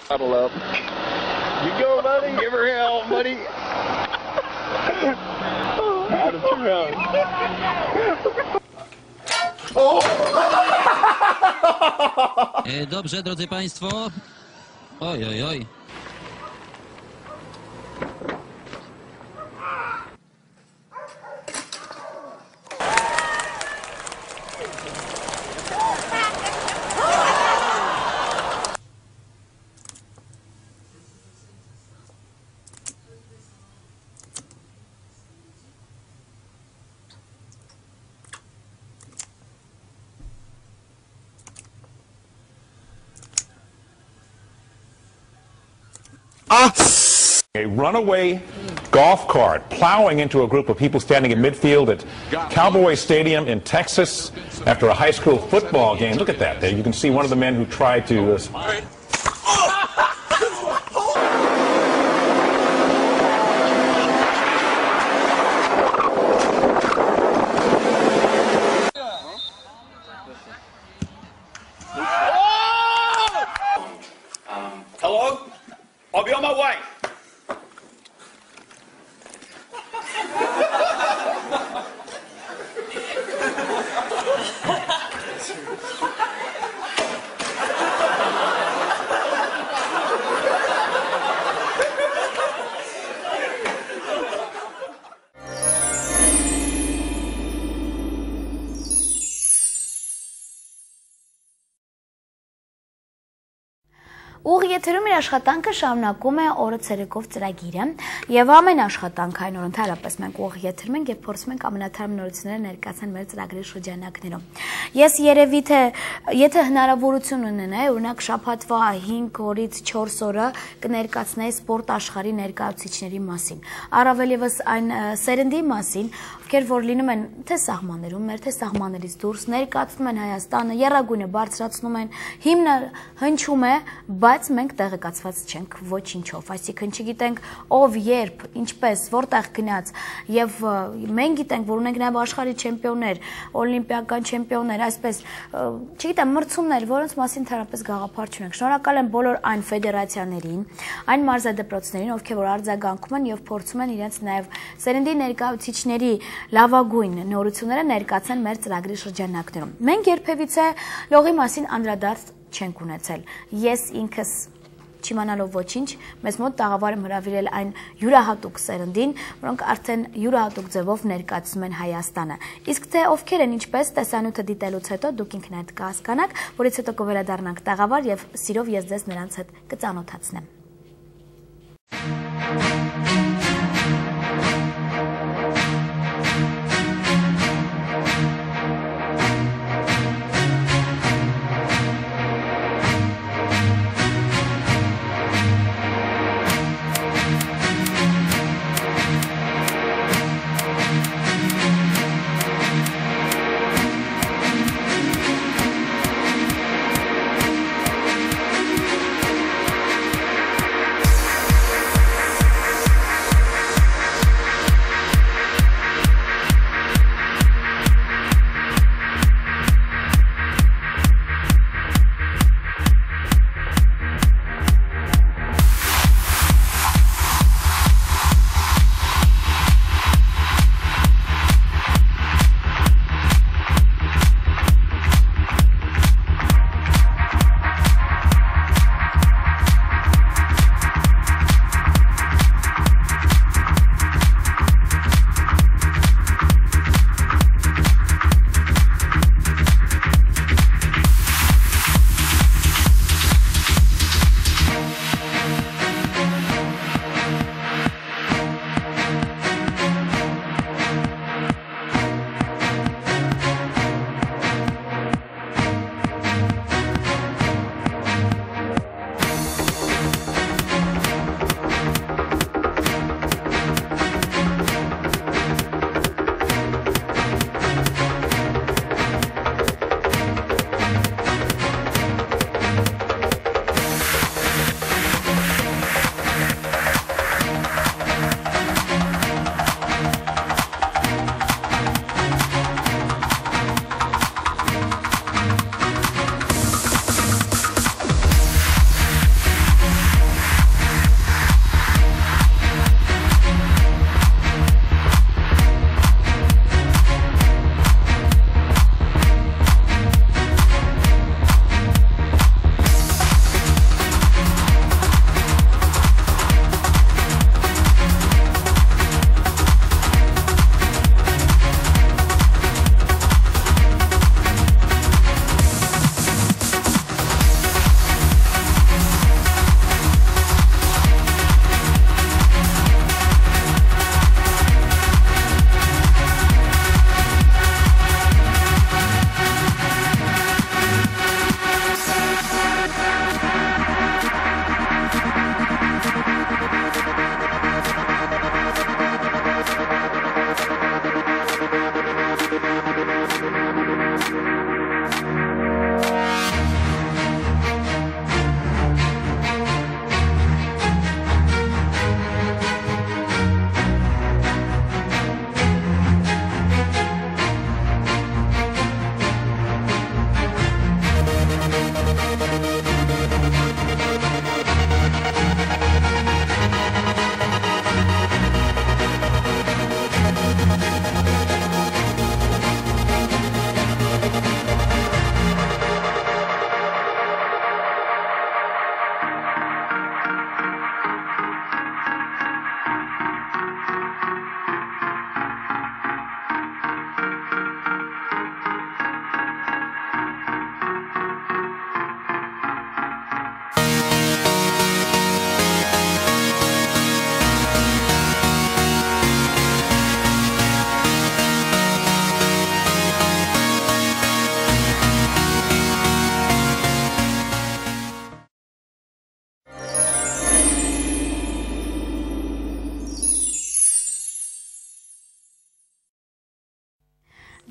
Speaker 16: Huddle up. You go, buddy. Give her hell, buddy. Out of 2 rounds.
Speaker 17: Dobrze, drodzy Państwo. Oj, oj, oj.
Speaker 18: A runaway golf cart plowing into a group of people standing in midfield at Cowboy Stadium in Texas after a high school football game. Look at that. There you can see one of the men who tried to...
Speaker 19: Hello? I'll be on my way.
Speaker 9: Ուղի եթերում իր աշխատանքը շարունակում է օրը ցերեկով ծրագիրը եւ ամեն աշխատանք այն օր ընդհանրապես մենք ուղի եթերում ենք եւ փորձում ենք ամենաթարմ նորությունները ներկայացնել մեր ծրագրի շրջանակներում։ Ես երևի թե եթե հնարավորություն ունենայի, օրինակ շաբաթվա 5 օրից 4 օրը կներկայացնեի սպորտ աշխարհի ներկայացուցիչների մասին, առավել եւս այն սերնդի մասին, ովքեր որ լինում են թե սահմաններում մեր, թե սահմաններից դուրս, ներկայացնում են Հայաստանը, եռագույնը բարձրացնում են, հիմնը հնչում է, բայց մենք տեղեկացված չենք ոչինչով, այսինքն չգիտենք ով, երբ, ինչպես, որտեղ գնաց, եւ մենք գիտենք, որ ունենք նաեւ աշխարհի չեմպիոններ, օլիմպիական չեմպիոններ, այսպես, չգիտեմ, մրցումներ, որոնց մասին թերապես գաղափար չունենք։ Շնորհակալ եմ բոլոր այն ֆեդերացիաներին, այն մարզադպրոցներին, ովքեր որ արձագանքում են եւ փորձում են իրենց նաեւ սերնդի ներկայացուցիչների լավագույն նորությունները ներկայացնել մեր ծրագրի շրջանակներում։ Մենք երբևիցե լողի մասին անդրադարձ չենք ունեցել։ Ես ինքս չիմանալով ոչինչ, մեզ մոտ տաղավար եմ հրավիրել այն յուրահատուկ սերնդին, որոնք արդեն յուրահատուկ ձևով ներկայացնում են Հայաստանը։ Իսկ թե ովքեր են ինչպես տեսանյութը դիտելուց հետո դուք ինքներդ կհասկանաք, որից հետո կվերադառնանք տաղավար եւ սիրով ես ձեզ նրանց հետ կծանոթացնեմ։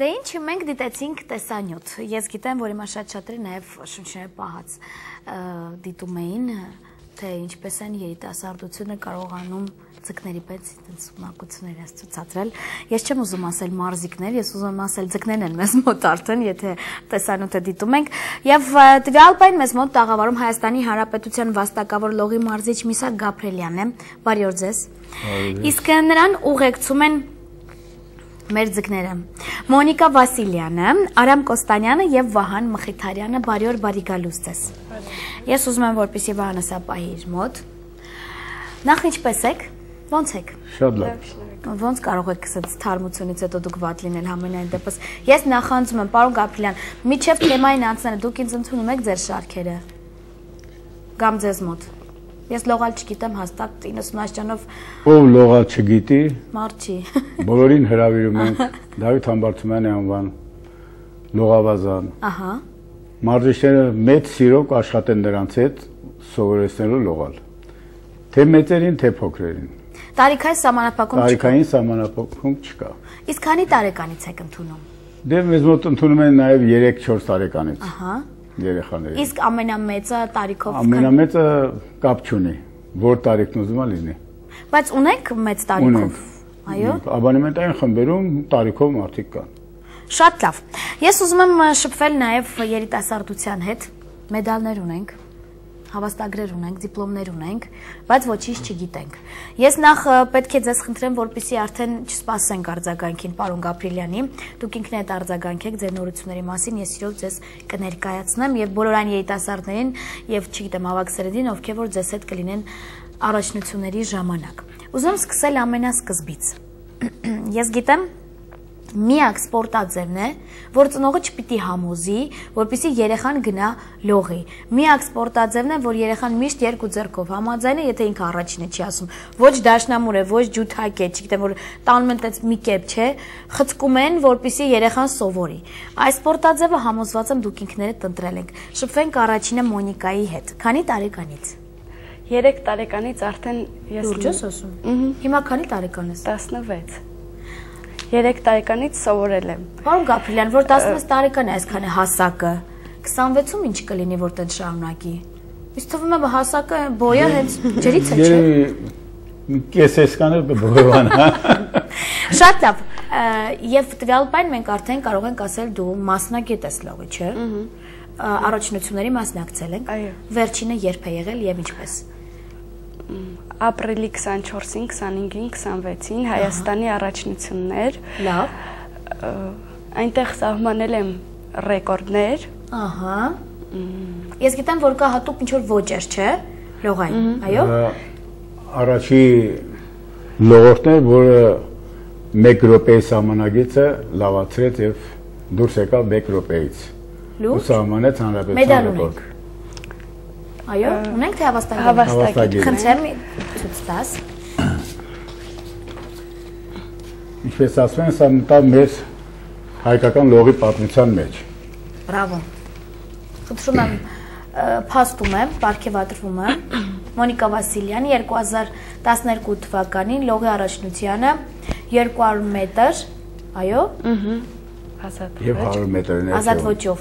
Speaker 9: Դե ինչ մենք դիտեցինք տեսանյութ։ Ես գիտեմ, որ հիմա շատ-շատերը նաև շունչները պահած դիտում էին, թե ինչպես են երիտասարդությունը կարողանում ձկների պես մանկություններ ցուցադրել։ Ես չեմ ուզում ասել մարզիկներ, ես ուզում եմ ասել ձկներն են մեզ մոտ արդեն, եթե տեսանյութը դիտում ենք։ Եվ տվյալ պայն մեզ մոտ տաղավարում Հայաստանի Հանրապետության վաստակավոր լողի մարզիչ Միսակ Գաբրելյանն է։ Բարի օր ձեզ։ Իսկ նրան ուղեկցում են մեր ձկները Մոնիկա Վասիլյանը, Արամ Կոստանյանը եւ Վահան Մխիթարյանը։ Բարի օր, բարի գալուս ձեզ։ Ես ուզում եմ, որպեսզի Վահանը սա պահի իր մոտ։ Նախ ինչպես եք։ Ոնց եք։
Speaker 15: Շատ լավ։
Speaker 9: Ոնց կարող եք ասած թարմությունից հետո դուք վատ լինել համենայն դեպս։ Ես նախանձում եմ, պարոն Գաբրելյան, միջև թեմային անցնելը դուք ինձ ընդունում եք ձեր շարքերը։ Կամ ձեզ մոտ։ Ես լողալ չգիտեմ հաստատ 90 աստիճանով։
Speaker 15: Ով լողալ չգիտի։
Speaker 9: Մարդ չի։
Speaker 15: Բոլորին հրավիրում ենք Դավիթ Համբարձումյանի անվան լողավազան։
Speaker 9: Ահա։
Speaker 15: Մարզիչները մեծ սիրով աշխատեն նրանց հետ սովորեցնելու լողալ։ Թե մեծերին, թե փոքրերին։
Speaker 9: Տարիքային սահմանափակում չկա։
Speaker 15: Տարիքային սահմանափակում չկա։
Speaker 9: Իսկ քանի տարեկանից եք ընդունում։
Speaker 15: Դե մեզ մոտ ընդունում են նաև 3-4 տարեկանից։
Speaker 9: Ահա։
Speaker 15: Երեխաների։
Speaker 9: Իսկ ամենամեծը տարիքով
Speaker 15: ամենամեծը կապ չունի, որ տարիքն ուզում է լինի։
Speaker 9: Բայց ունեք մեծ տարիքով։ Այո։
Speaker 15: Աբոնեմենտային խմբերում տարիքով մարդիկ կան։
Speaker 9: Շատ լավ։ Ես ուզում եմ շփվել նաև երիտասարդության հետ։ Մեդալներ ունենք, հավաստագրեր ունենք, դիպլոմներ ունենք, բայց ոչինչ չգիտենք։ Ես նախ պետք է ձեզ խնդրեմ, որպեսզի արդեն չսպասենք արձագանքին պարոն Գաբրելյանի, դուք ինքներդ արձագանքեք ձեր նորությունների մասին, ես իրոք ձեզ կներկայացնեմ եւ բոլոր այն երիտասարդներին եւ չգիտեմ ավագ սերնդին, ովքեր որ ձեզ հետ կլինեն առաջնությունների ժամանակ։ Ուզում եմ սկսել ամենասկզբից։ Ես գիտեմ միակ սպորտաձևն է, որ ծնողը չպիտի համոզի, որպեսզի երեխան գնա լողի։ Միակ սպորտաձևն է, որ երեխան միշտ երկու ձեռքով համաձայն է, եթե ինքը առաջինը չի ասում։ Ոչ դաշնամուր է, ոչ ջութակ է, չգիտեմ, որ տանում են տենց մի կերպ, չէ, խցկում են, որպեսզի երեխան սովորի։ Այս սպորտաձևը համոզված եմ դուք ինքներդ ընտրել եք։ Շփվենք առաջինը Մոնիկայի հետ։ Քանի տարեկանից։
Speaker 20: 3 տարեկանից արդեն ես
Speaker 9: լուրջ ես ասում։ Հիմա քանի տարեկան ես։
Speaker 20: 16։ 3 տարեկանից սովորել եմ։
Speaker 9: Պարոն Գաբրելյան, որ 16 տարեկան է այսքան է հասակը, 26-ում ինչ կլինի, որ տենց շարունակի։ Իսկ թվում է հասակը բոյը հենց ջրից է, չէ։
Speaker 15: Կեսեսկանը բոյվանա։
Speaker 9: Շատ լավ։ Եվ տվյալ պայն մենք արդեն կարող ենք ասել դու մասնագետ ես լողի, չէ։ Առաջնությունների մասնակցել ենք։ Վերջինը երբ է եղել եւ ինչպես։
Speaker 20: Ապրիլի 24-ին, 25-ին, 26-ին Հայաստանի առաջնություններ։
Speaker 9: Լավ։
Speaker 20: Այնտեղ սահմանել եմ ռեկորդներ։
Speaker 9: Ահա։ Ես գիտեմ, որ կա հատուկ ինչ-որ ոճեր, չէ՞, լողային, այո։
Speaker 15: Առաջի լողորդն էր, որը 1 րոպեի սահմանագիծը լավացրեց եւ դուրս եկավ 1 րոպեից։ Ու սահմանեց հանրապետության ռեկորդ։
Speaker 9: Այո, ունենք թե հավաստագիր։
Speaker 20: Հավաստագիր։
Speaker 9: Խնդրեմ ցույց տաս։
Speaker 15: Ինչպես ասում են, սա մտավ մեր հայկական լողի պատմության մեջ։
Speaker 9: Բրավո։ Խնդրում եմ, փաստում եմ, պարգևատրվում եմ Մոնիկա Վասիլյանի 2012 թվականին լողի առաջնությանը 200 մետր, այո։
Speaker 20: Ազատ։
Speaker 15: Եվ 100 մետրներ։
Speaker 9: Ազատ ոճով։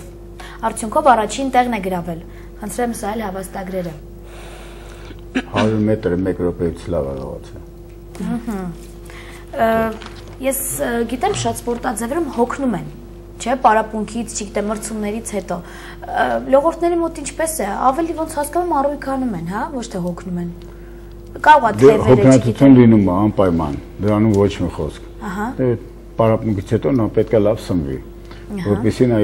Speaker 9: Արդյունքով առաջին տեղն է գրավել։ Խնդրեմ սա էլ հավաստագրերը։
Speaker 15: 100 մետրը 1 րոպեից լավ է լողացել։
Speaker 9: Ես գիտեմ շատ սպորտաձևերում հոգնում են, չէ, պարապմունքից, չգիտեմ, մրցումներից հետո։ Լողորդների մոտ ինչպես է, ավելի ոնց հասկանում առույգանում են, հա, ոչ թե հոգնում են։ Կարող է թևերը,
Speaker 15: հոգնածություն լինում է անպայման, դրանում ոչ մի խոսք։
Speaker 9: Ահա։
Speaker 15: Դե պարապմունքից հետո նա պետք է լավ սնվի, որպեսզի նա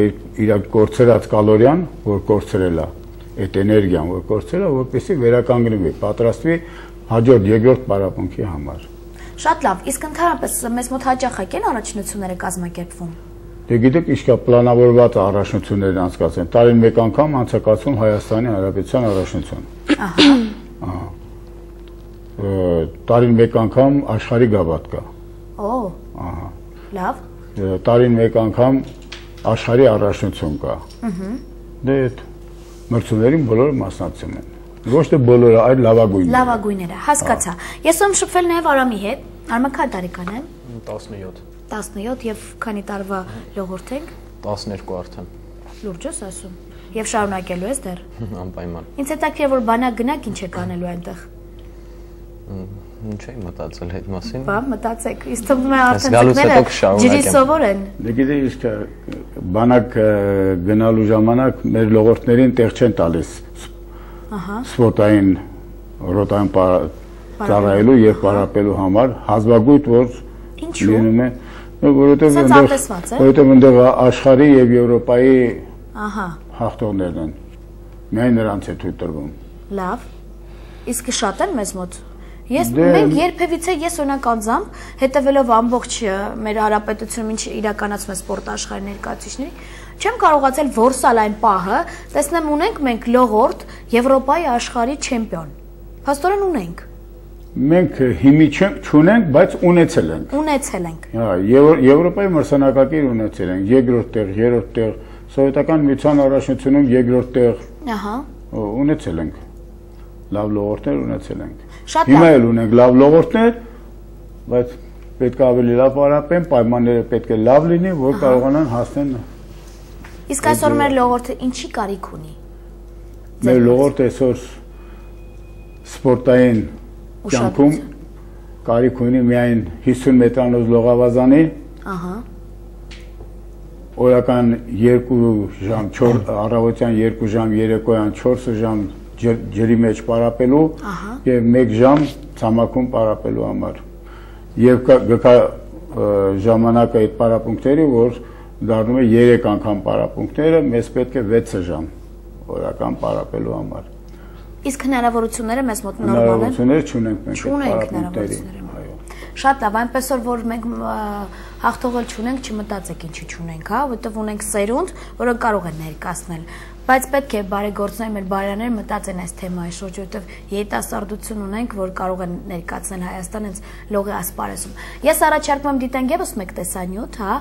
Speaker 15: իր կորցրած կալորիան, որ կորցրել է, այդ էներգիան, որ կորցրել է, որպեսզի վերականգնվի, պատրաստվի հաջորդ երկրորդ պարապմունքի համար։
Speaker 9: Շատ լավ, իսկ ընդհանրապես մեզ մոտ հաճախակ են առաջնությունները կազմակերպվում։
Speaker 15: Դե գիտեք, ինչ կա պլանավորված առաջնություններ անցկացեն։ Տարին մեկ անգամ անցկացվում Հայաստանի Հանրապետության առաջնություն։ Ահա։ Տարին մեկ անգամ աշխարհի գավաթ կա։
Speaker 9: Օ։
Speaker 15: Ահա։
Speaker 9: Լավ։
Speaker 15: Տարին մեկ անգամ աշխարհի առաջնություն կա։ Դե մրցումներին բոլորը մասնակցում են։ Ոչ թե բոլորը, այլ լավագույնները։
Speaker 9: Լավագույնները, հասկացա։ Ես ում շփվել նաև Արամի հետ։ Արմա քանի տարեկան է։
Speaker 21: 17։
Speaker 9: 17 եւ քանի տարվա լողորդ եք։
Speaker 21: 12 արդեն։
Speaker 9: Լուրջ ես ասում։ Եվ շարունակելու ես դեռ։
Speaker 21: Անպայման։
Speaker 9: Ինձ հետաքրքիր որ բանակ գնաք ինչ եք անելու այնտեղ։
Speaker 21: Ինչ էի մտածել այդ մասին։
Speaker 9: Բա մտածեք, իսկ թվում է արդեն ձկները ջրի սովոր են։
Speaker 15: Դե գիտեք, իսկ բանակ գնալու ժամանակ մեր լողորդներին տեղ չեն տալիս։ Ահա։ Սպորտային ռոտային ծառայելու եւ պարապելու համար հազվագույն որ լինում է, որովհետեւ այնտեղ աշխարհի եւ Եվրոպայի հաղթողներն են։ Միայն նրանց է թույլ տրվում։
Speaker 9: Լավ։ Իսկ շատ են մեզ մոտ։ Մենք երբևիցե ես օրինակ անձամբ հետևելով ամբողջ մեր հարաբերությունում ինչ իրականացում է սպորտ աշխարհի ներկայացուցիչների, չեմ կարողացել որսալ այն պահը, տեսնեմ ունենք մենք լողորդ Եվրոպայի աշխարհի չեմպիոն։ Փաստորեն ունենք։
Speaker 15: Մենք հիմի չունենք, բայց ունեցել ենք։
Speaker 9: Ունեցել ենք։
Speaker 15: Հա, Եվրոպայի մրցանակակիր ունեցել ենք, երկրորդ տեղ, երրորդ տեղ, սովետական միության առաջնությունում երկրորդ տեղ։ Ահա։ Ունեցել ենք։ Լավ լողորդներ ունեցել ենք։ Հիմա էլ ունենք լավ լողորդներ, բայց պետք է ավելի լավ պարապեն, պայմանները պետք է լավ լինի, որ կարողանան հասնեն։
Speaker 9: Իսկ այսօր մեր լողորդը ինչի կարիք ունի։
Speaker 15: Մեր լողորդը այսօր սպորտային կյանքում կարիք ունի միայն 50 մետրանոց լողավազանի, օրական 2 ժամ, առավոտյան 2 ժամ, երեկոյան 4 ժամ ջրի մեջ պարապելու եւ 1 ժամ ցամաքում պարապելու համար։ Եվ գկա ժամանակը այդ պարապմունքների, որ դառնում է 3 անգամ պարապմունքները, մեզ պետք է 6 ժամ օրական պարապելու համար։
Speaker 9: Իսկ հնարավորությունները մեզ մոտ նորմալ են։
Speaker 15: Հնարավորություններ չունենք մենք
Speaker 9: այդ հնարավորությունները։ Շատ լավ, այնպես որ մենք հաղթողել չունենք, չմտածեք ինչի չունենք, հա, որովհետև ունենք սերունդ, որը կարող են ներկայացնել։ Բայց պետք է բարեգործներ մեր բարյաները մտածեն այս թեմայի շուրջ, որովհետև երիտասարդություն ունենք, որ կարող են ներկայացնել Հայաստան հենց լողի ասպարեզում։ Ես առաջարկում եմ դիտենք եւս մեկ տեսանյութ, հա,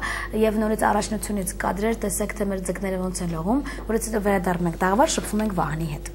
Speaker 9: եւ նորից առաջնությունից կադրեր տեսեք, թե մեր ձկները ոնց են լողում, որից հետո վերադառնում ենք տաղավար, շփվում ենք Վահանի հետ։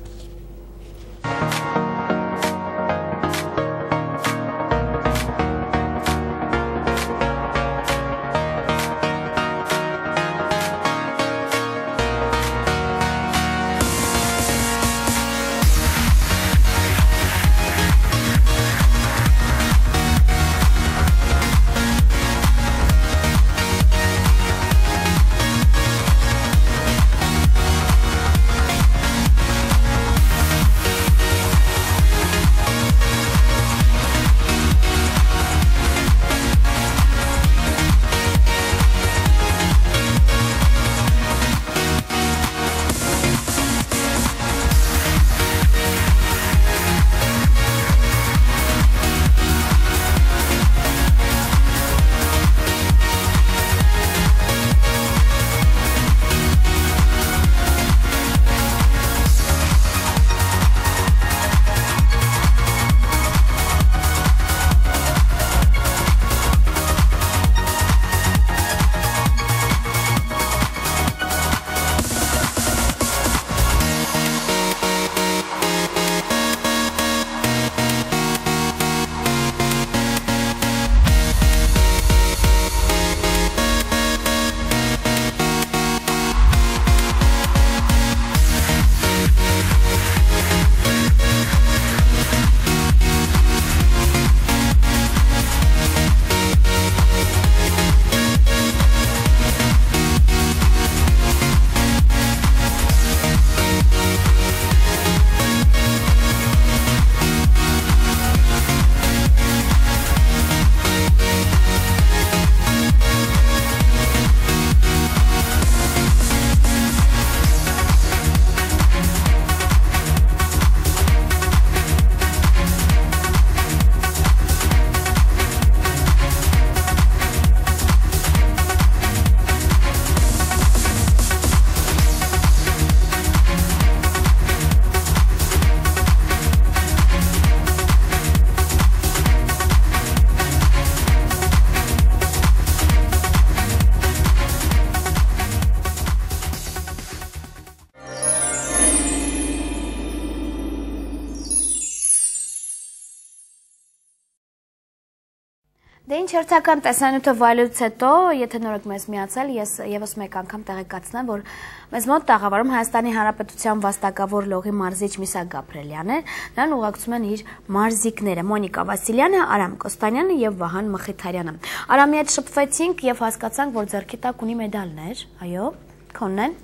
Speaker 9: Դե ինչ հերթական տեսանյութը վայելուց հետո, եթե նոր եք մեզ միացել, ես եւս մեկ անգամ տեղեկացնեմ, որ մեզ մոտ տաղավարում Հայաստանի Հանրապետության վաստակավոր լողի մարզիչ Միսակ Գաբրելյանն է, նրան ուղեկցում են իր մարզիկները Մոնիկա Վասիլյանը, Արամ Կոստանյանը եւ Վահան Մխիթարյանը։ Արամի հետ շփվեցինք եւ հասկացանք, որ ձեռքի տակ ունի մեդալներ, այո, քոնն են։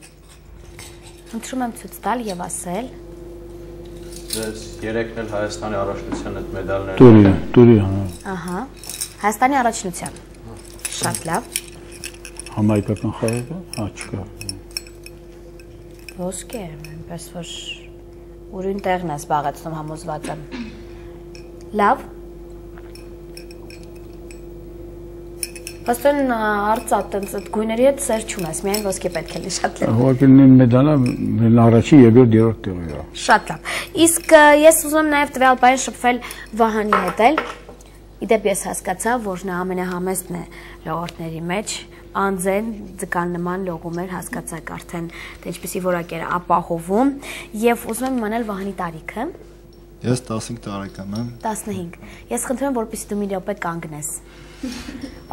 Speaker 9: Ընտրում եմ ցույց տալ եւ ասել։
Speaker 21: Ձեզ երեքն էլ Հայաստանի առաջնության այդ մեդալներն են։
Speaker 15: Տուրի։
Speaker 9: Ահա։ Հայաստանի առաջնության։ Շատ լավ։
Speaker 15: Համայնքական խաղը, չկա։
Speaker 9: Ոսկե, այնպես որ ուրույն տեղն է զբաղեցնում համոզված եմ։ Լավ։ Պաստոն արծաթ այդ գույների հետ սեր չունես, միայն ոսկե պետք է լի, շատ լավ։
Speaker 15: Ուղղակի մեդալը առաջին, երկրորդ, երրորդ տեղի է։
Speaker 9: Շատ լավ։ Իսկ ես ուզում եմ նաև տվյալ բան շփվել Վահանի հետ էլ։ Իդեպ ես հասկացա, որ նա ամենահամեստն է լողորդների մեջ, անձեն ձկան նման լողում էր, հասկացաք արդեն թե ինչպիսի որակ էր ապահովում եւ ուզում եմ իմանալ Վահանի տարիքը։
Speaker 2: Ես 15 տարեկան եմ։
Speaker 9: 15։ Ես խնդրում եմ, որպեսզի դու մի րոպե կանգնես։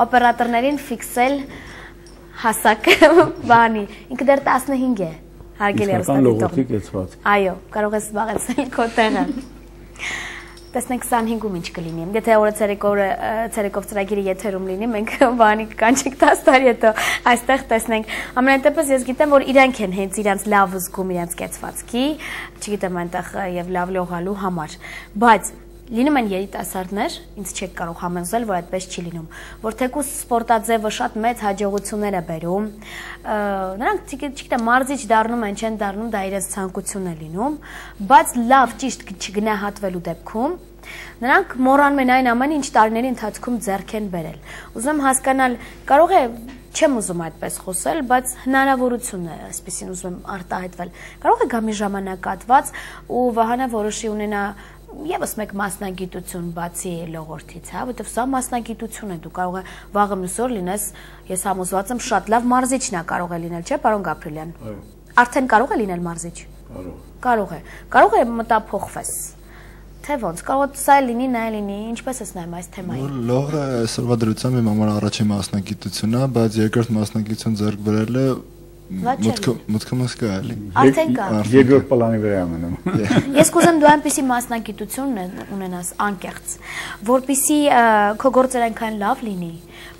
Speaker 9: Օպերատորներին ֆիքսել հասակ Վահանի, ինքը դեռ 15 է, հարգելի
Speaker 15: հեռուստադիտող։
Speaker 9: Այո, կարող ես զբաղեցնել քո տեղը։ Տեսնենք 25-ում ինչ կլինի։ Եթե օրը ցերեկով ծրագիրը եթերում լինի, մենք Վահանի կկանչենք 10 տարի հետո այստեղ տեսնենք։ Ամենատեպս ես գիտեմ, որ իրանք են հենց իրանց լավ զգում իրանց կեցվածքի, չգիտեմ այնտեղ եւ լավ լողալու համար։ Բայց լինում են երիտասարդներ, ինձ չեք կարող համոզել, որ այդպես չի լինում, որ թեկուզ սպորտաձևը շատ մեծ հաջողություններ է բերում, նրանք չգիտեմ մարզիչ դառնում են, չեն դառնում, դա իրենց ցանկությունն է լինում, բայց լավ ճիշտ չգնահատվելու դեպքում նրանք մոռանում են այն ամենը, ինչ տարիների ընթացքում ձեռք են բերել։ Ուզում եմ հասկանալ, կարող է չեմ ուզում այդպես խոսել, բայց հնարավորություն է, այսպեսին ուզում եմ արտահայտվել։ Կարող է գա մի ժամանակահատված ու Վահանը որոշի ունենա Եվս մեկ մասնագիտություն բացի լողորդից, հա, որտեվ սա մասնագիտություն է, դու կարող է վաղը մյուս օր լինես, ես համոզված եմ շատ լավ մարզիչն է կարող է լինել, չէ, պարոն Գաբրելյան։ Արդեն կարող է լինել մարզիչ։ Կարող է։ Կարող է մտափոխվես։ Թե ոնց, կարող է սա լինի, նա լինի, ինչպես ես նայում այս թեմային։
Speaker 2: Լողը այսօրվա դրությամբ իմ համար առաջին մասնագիտությունն է, բայց երկրորդ մասնագիտություն ձեռք բերելը մտքումս կա էլի։
Speaker 9: Արդեն կա։
Speaker 15: Երկրորդ պլանի վրա եմ մնում։
Speaker 9: Ես կուզեմ դու այնպիսի մասնագիտություն ունենաս անկեղծ, որպիսի քո գործերը այնքան լավ լինի,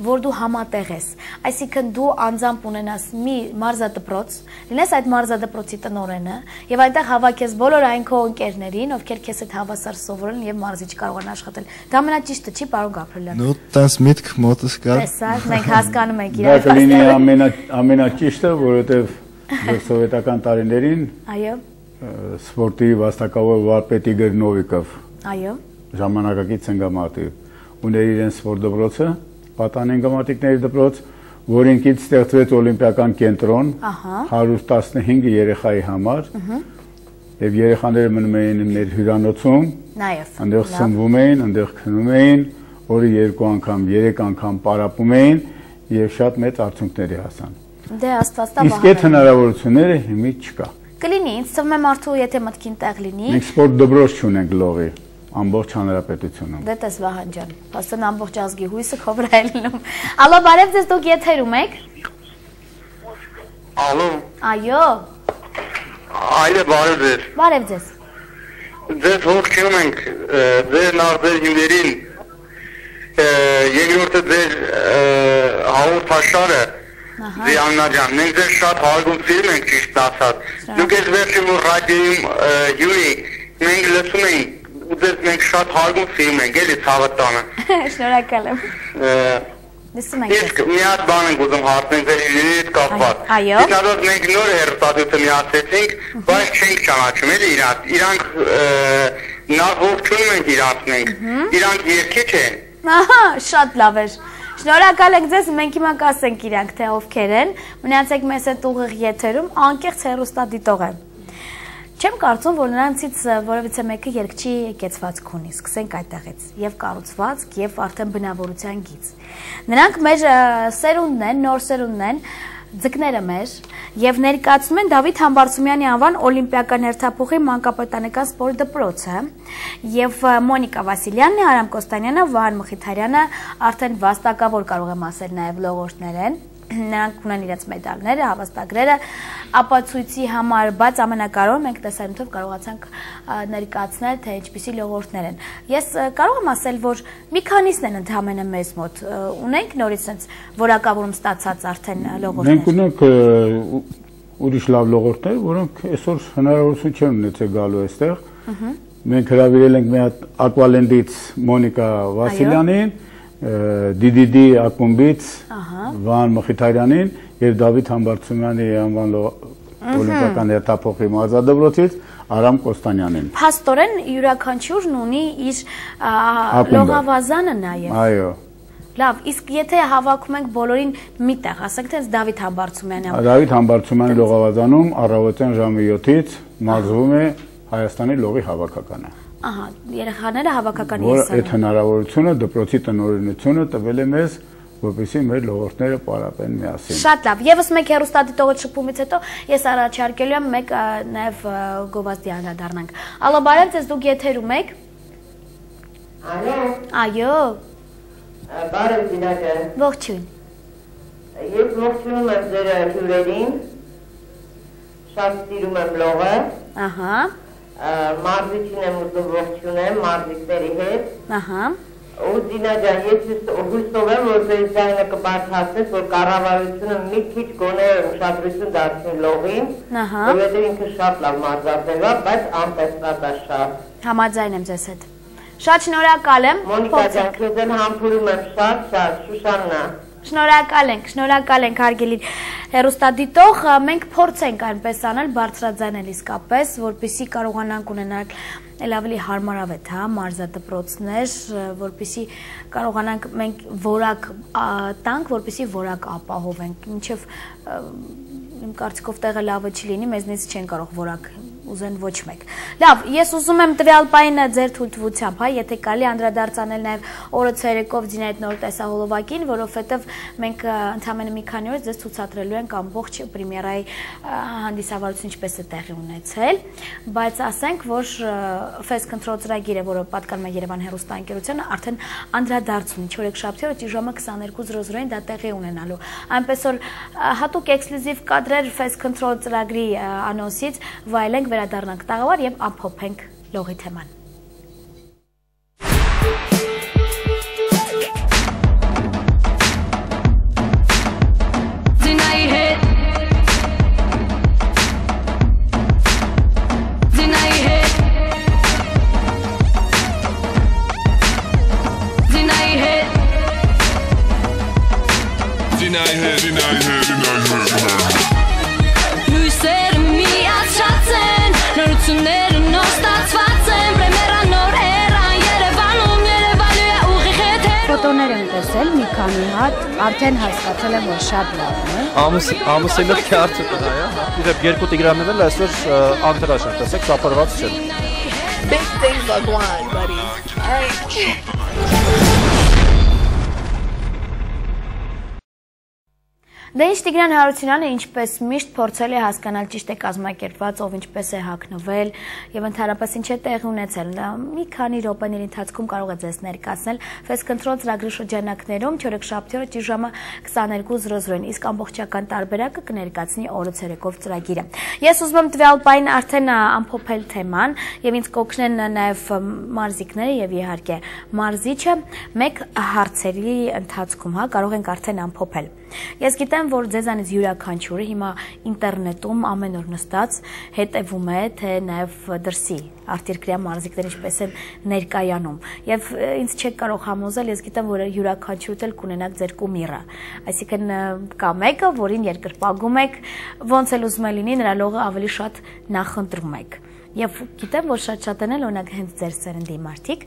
Speaker 9: որ դու համատեղ ես, այսինքն դու անձամբ ունենաս մի մարզադպրոց, լինես այդ մարզադպրոցի տնօրենը եւ այնտեղ հավաքես բոլոր այն քո ընկերներին, ովքեր քեզ հետ հավասար սովորել եւ մարզիչ կարող են աշխատել։ Դա ամենաճիշտը չի, պարոն Գաբրելյան։
Speaker 2: Նո, տես միտք մոտս կա։
Speaker 9: Տեսա, մենք հասկանում ենք
Speaker 15: իրար։ Դա կլինի ամենաճիշտը, որովհետեւ սովետական տարիներին
Speaker 9: այո
Speaker 15: սպորտի վաստակավոր վարպետ Իգոր Նովիկով
Speaker 9: այո
Speaker 15: ժամանակակից ցնգամարտի ուներ իրեն սպորտ դպրոցը պատանեն գամարտիկների դպրոց, որինքից ստեղծվեց օլիմպիական կենտրոն 115 երեխայի համար եւ երեխաները մնում էին մեր հյուրանոցում, այնտեղ սնվում էին, այնտեղ քնում էին, օրը 2 անգամ, 3 անգամ պարապում էին եւ շատ մեծ արդյունքների հասան։
Speaker 9: Դե Աստված տա
Speaker 15: իսկ այդ հնարավորությունները հիմի չկա։
Speaker 9: Կլինի, ինձ թվում է մարդու եթե մտքին տեղ լինի։
Speaker 15: Մենք սպորտ դպրոց չունենք լողի ամբողջ հանրապետությունում։
Speaker 9: Դե տես Վահան ջան, հաստատ ամբողջ ազգի հույսը քո վրա է լինում։ Ալո, բարև ձեզ, դուք եթերում եք։
Speaker 16: Ալո։
Speaker 9: Այո։
Speaker 16: Այո, բարև ձեզ։
Speaker 9: Բարև ձեզ։
Speaker 16: Ձեզ ողջունում ենք, ձեր նարդեր հյուրերին, երկրորդը ձեր հաղորդաշարը, Զիաննա ջան, մենք ձեզ շատ հարգում սիրում ենք ճիշտ ասած։ Դուք ես վերջին որ ռադիոյում հյուրի, մենք լսում ենք ու ձեզ մենք շատ հարգում սիրում ենք, էլի ցավը տանը։
Speaker 9: Շնորհակալ եմ։ Լսում ենք։
Speaker 16: Իսկ մի հատ բան ենք ուզում հարցնել ձեր հյուրերի հետ կապված։
Speaker 9: Այո։
Speaker 16: Ինքնադոս մենք նոր հեռուստադիտություն միացեցինք, բայց չենք ճանաչում էլի իրանք։ Իրանք նախ ողջունում ենք իրանք մենք։ Իրանք երկիչ են։
Speaker 9: Ահա, շատ լավ էր։ Շնորհակալ ենք ձեզ, մենք հիմա կասենք իրանք թե ովքեր են։ Մնացեք մեզ հետ ուղիղ եթերում, անկեղծ հեռուստադիտող է։ Չեմ կարծում, որ նրանցից որևիցե մեկը երգչի կեցվածք ունի, սկսենք այդտեղից, եւ կառուցվածք, եւ արդեն բնավորության գիծ։ Նրանք մեր սերունդն են, նոր սերունդն են, ձկները մեր եւ ներկայացնում են Դավիթ Համբարձումյանի անվան օլիմպիական հերթափոխի մանկապետանեկան սպորտ դպրոցը եւ Մոնիկա Վասիլյանն է, Արամ Կոստանյանը, Վահան Մխիթարյանը արդեն վաստակավոր կարող եմ ասել նաեւ լողորդներ են, նրանք ունեն իրենց մեդալները, հավաստագրերը, ապացույցի համար, բայց ամենակարևորը մենք տեսանյութով կարողացանք ներկայացնել, թե ինչպիսի լողորդներ են։ Ես կարող եմ ասել, որ մի քանիսն են ընդհանրապես մեզ մոտ։ Ունենք նորից sense որակավորում ստացած արդեն լողորդներ։
Speaker 15: Մենք ունենք ուրիշ լավ լողորդներ, որոնք այսօր հնարավորություն չեն ունեցել գալու այստեղ։ Մենք հրավիրել ենք մի հատ Ակվալենդից Մոնիկա Վասիլյանին, DDD ակումբից Վահան Մխիթարյանին եւ Դավիթ Համբարձումյանի անվան օլիմպիական հերթափոխի մարզադպրոցից Արամ Կոստանյանին։
Speaker 9: Փաստորեն յուրաքանչյուրն ունի իր լողավազանը նաեւ։
Speaker 15: Այո։
Speaker 9: Լավ, իսկ եթե հավաքում ենք բոլորին միտեղ, ասենք թե Դավիթ Համբարձումյանը։
Speaker 15: Դավիթ Համբարձումյանի լողավազանում առավոտյան ժամը 7-ից մարզվում է Հայաստանի լողի հավաքականը։
Speaker 9: Ահա, երեխաները հավաքական
Speaker 15: են։ Որ այդ հնարավորությունը դպրոցի տնօրինությունը տվել է մեզ, որպեսզի մեր լողորդները պարապեն միասին։
Speaker 9: Շատ լավ։ Եվս մեկ հեռուստադիտողոց շփումից հետո ես առաջարկելու եմ մեկ նաև գովազդի անդրադառնանք։ Ալո, բարև ձեզ, դուք եթերում եք։
Speaker 3: Ալո։
Speaker 9: Այո։
Speaker 3: Բարև Զինագը։
Speaker 9: Ողջույն։
Speaker 3: Ես ողջունում եմ ձեր հյուրերին։ Շատ սիրում եմ լողը։
Speaker 9: Ահա։
Speaker 3: Մարզիչին եմ ուզում ողջունեմ մարզիկների հետ։
Speaker 9: Ահա։
Speaker 3: Ու Զինա ջան, ես հույսով եմ, որ ձեր ձայնը կբարձրացնեք, որ կառավարությունը մի քիչ գոնե ուշադրություն դարձնի լողին, որովհետև ինքը շատ լավ մարզաձև է, բայց անտեսված է շատ։
Speaker 9: Համաձայն եմ ձեզ հետ։ Շատ շնորհակալ եմ։
Speaker 3: Մոնիկա ջան, քեզ էլ համբուրում եմ շատ, Շուշաննա։
Speaker 9: Շնորհակալ ենք հարգելի հեռուստադիտող, մենք փորձենք այնպես անել, բարձրաձայնել իսկապես, որպեսզի կարողանանք ունենալ էլ ավելի հարմարավետ, մարզադպրոցներ, որպեսզի կարողանանք մենք որակ տանք, որպեսզի որակ ապահովենք, մինչև իմ կարծիքով տեղը լավը չի լինի, մեզնից չեն կարող որակ ուզեն ոչ մեկ։ Լավ, ես ուզում եմ տվյալ պահին ձեր թույլտվությամբ, եթե կարելի անդրադարձանել նաև օրը ցերեկով Զինա այդ նոր տեսահոլովակին, որովհետև մենք ընդամենը մի քանի օր ձեզ ցուցադրելու ենք ամբողջ պրեմիերայի հանդիսավարությունը ինչպես է տեղի ունեցել, բայց ասենք, որ Face Control ծրագիրը, որը պատկանում է Երևան հեռուստաընկերությանը, արդեն անդրադարձում ինչ օրեքշաբթի օրը ժամը 22:00-ին դա տեղի ունենալու։ Այնպես որ հատուկ էքսկլյուզիվ կադրեր Face Control ծրագրի անոնսից վայելենք, վերադառնանք տաղավար եւ ամփոփենք լողի թեման։ Ֆոտոներ եմ տեսել մի քանի հատ, արդեն հասկացել եմ, որ շատ լավն է։
Speaker 21: Ամուսինը քյարթը կնա է, իդեպ երկու տիգրաններ էլ այսօր անտրաշ են, տեսեք, սապարված չեն։
Speaker 22: Big things are going, buddy. All right.
Speaker 9: Դե ինչ Տիգրան Հարությունյանը ինչպես միշտ փորձել է հասկանալ ճիշտ է կազմակերպված, ով ինչպես է հագնվել եւ ընդհանրապես ինչ է տեղի ունեցել։ Մի քանի րոպեների ընթացքում կարող է ձեզ ներկայացնել Face Control ծրագրի շրջանակներում չորեքշաբթի օրը ճիշտ ժամը 22:00-ին, իսկ ամբողջական տարբերակը կներկայացնի օրը ցերեկով ծրագիրը։ Ես ուզում եմ տվյալ պահին արդեն ամփոփել թեման եւ ինձ կօգնեն նաեւ մարզիկները եւ իհարկե մարզիչը մեկ հարցերի ընթացքում, կարող ենք արդեն ամփոփել։ Ես գիտեմ, որ ձեզանից յուրաքանչյուրը հիմա ինտերնետում ամեն օր նստած հետևում է, թե նաև դրսի արտերկրյա մարզիկներ ինչպես են ներկայանում։ Եվ ինձ չեք կարող համոզել, ես գիտեմ, որ յուրաքանչյուրդ էլ կունենաք ձեր կումիրը։ Այսինքն կա մեկը, որին երկրպագում եք, ոնց էլ ուզում է լինի, նրա լողը ավելի շատ նախընտրում եք։ Եվ գիտեմ, որ շատ-շատն էլ օրինակ հենց ձեր սերնդի մարդիկ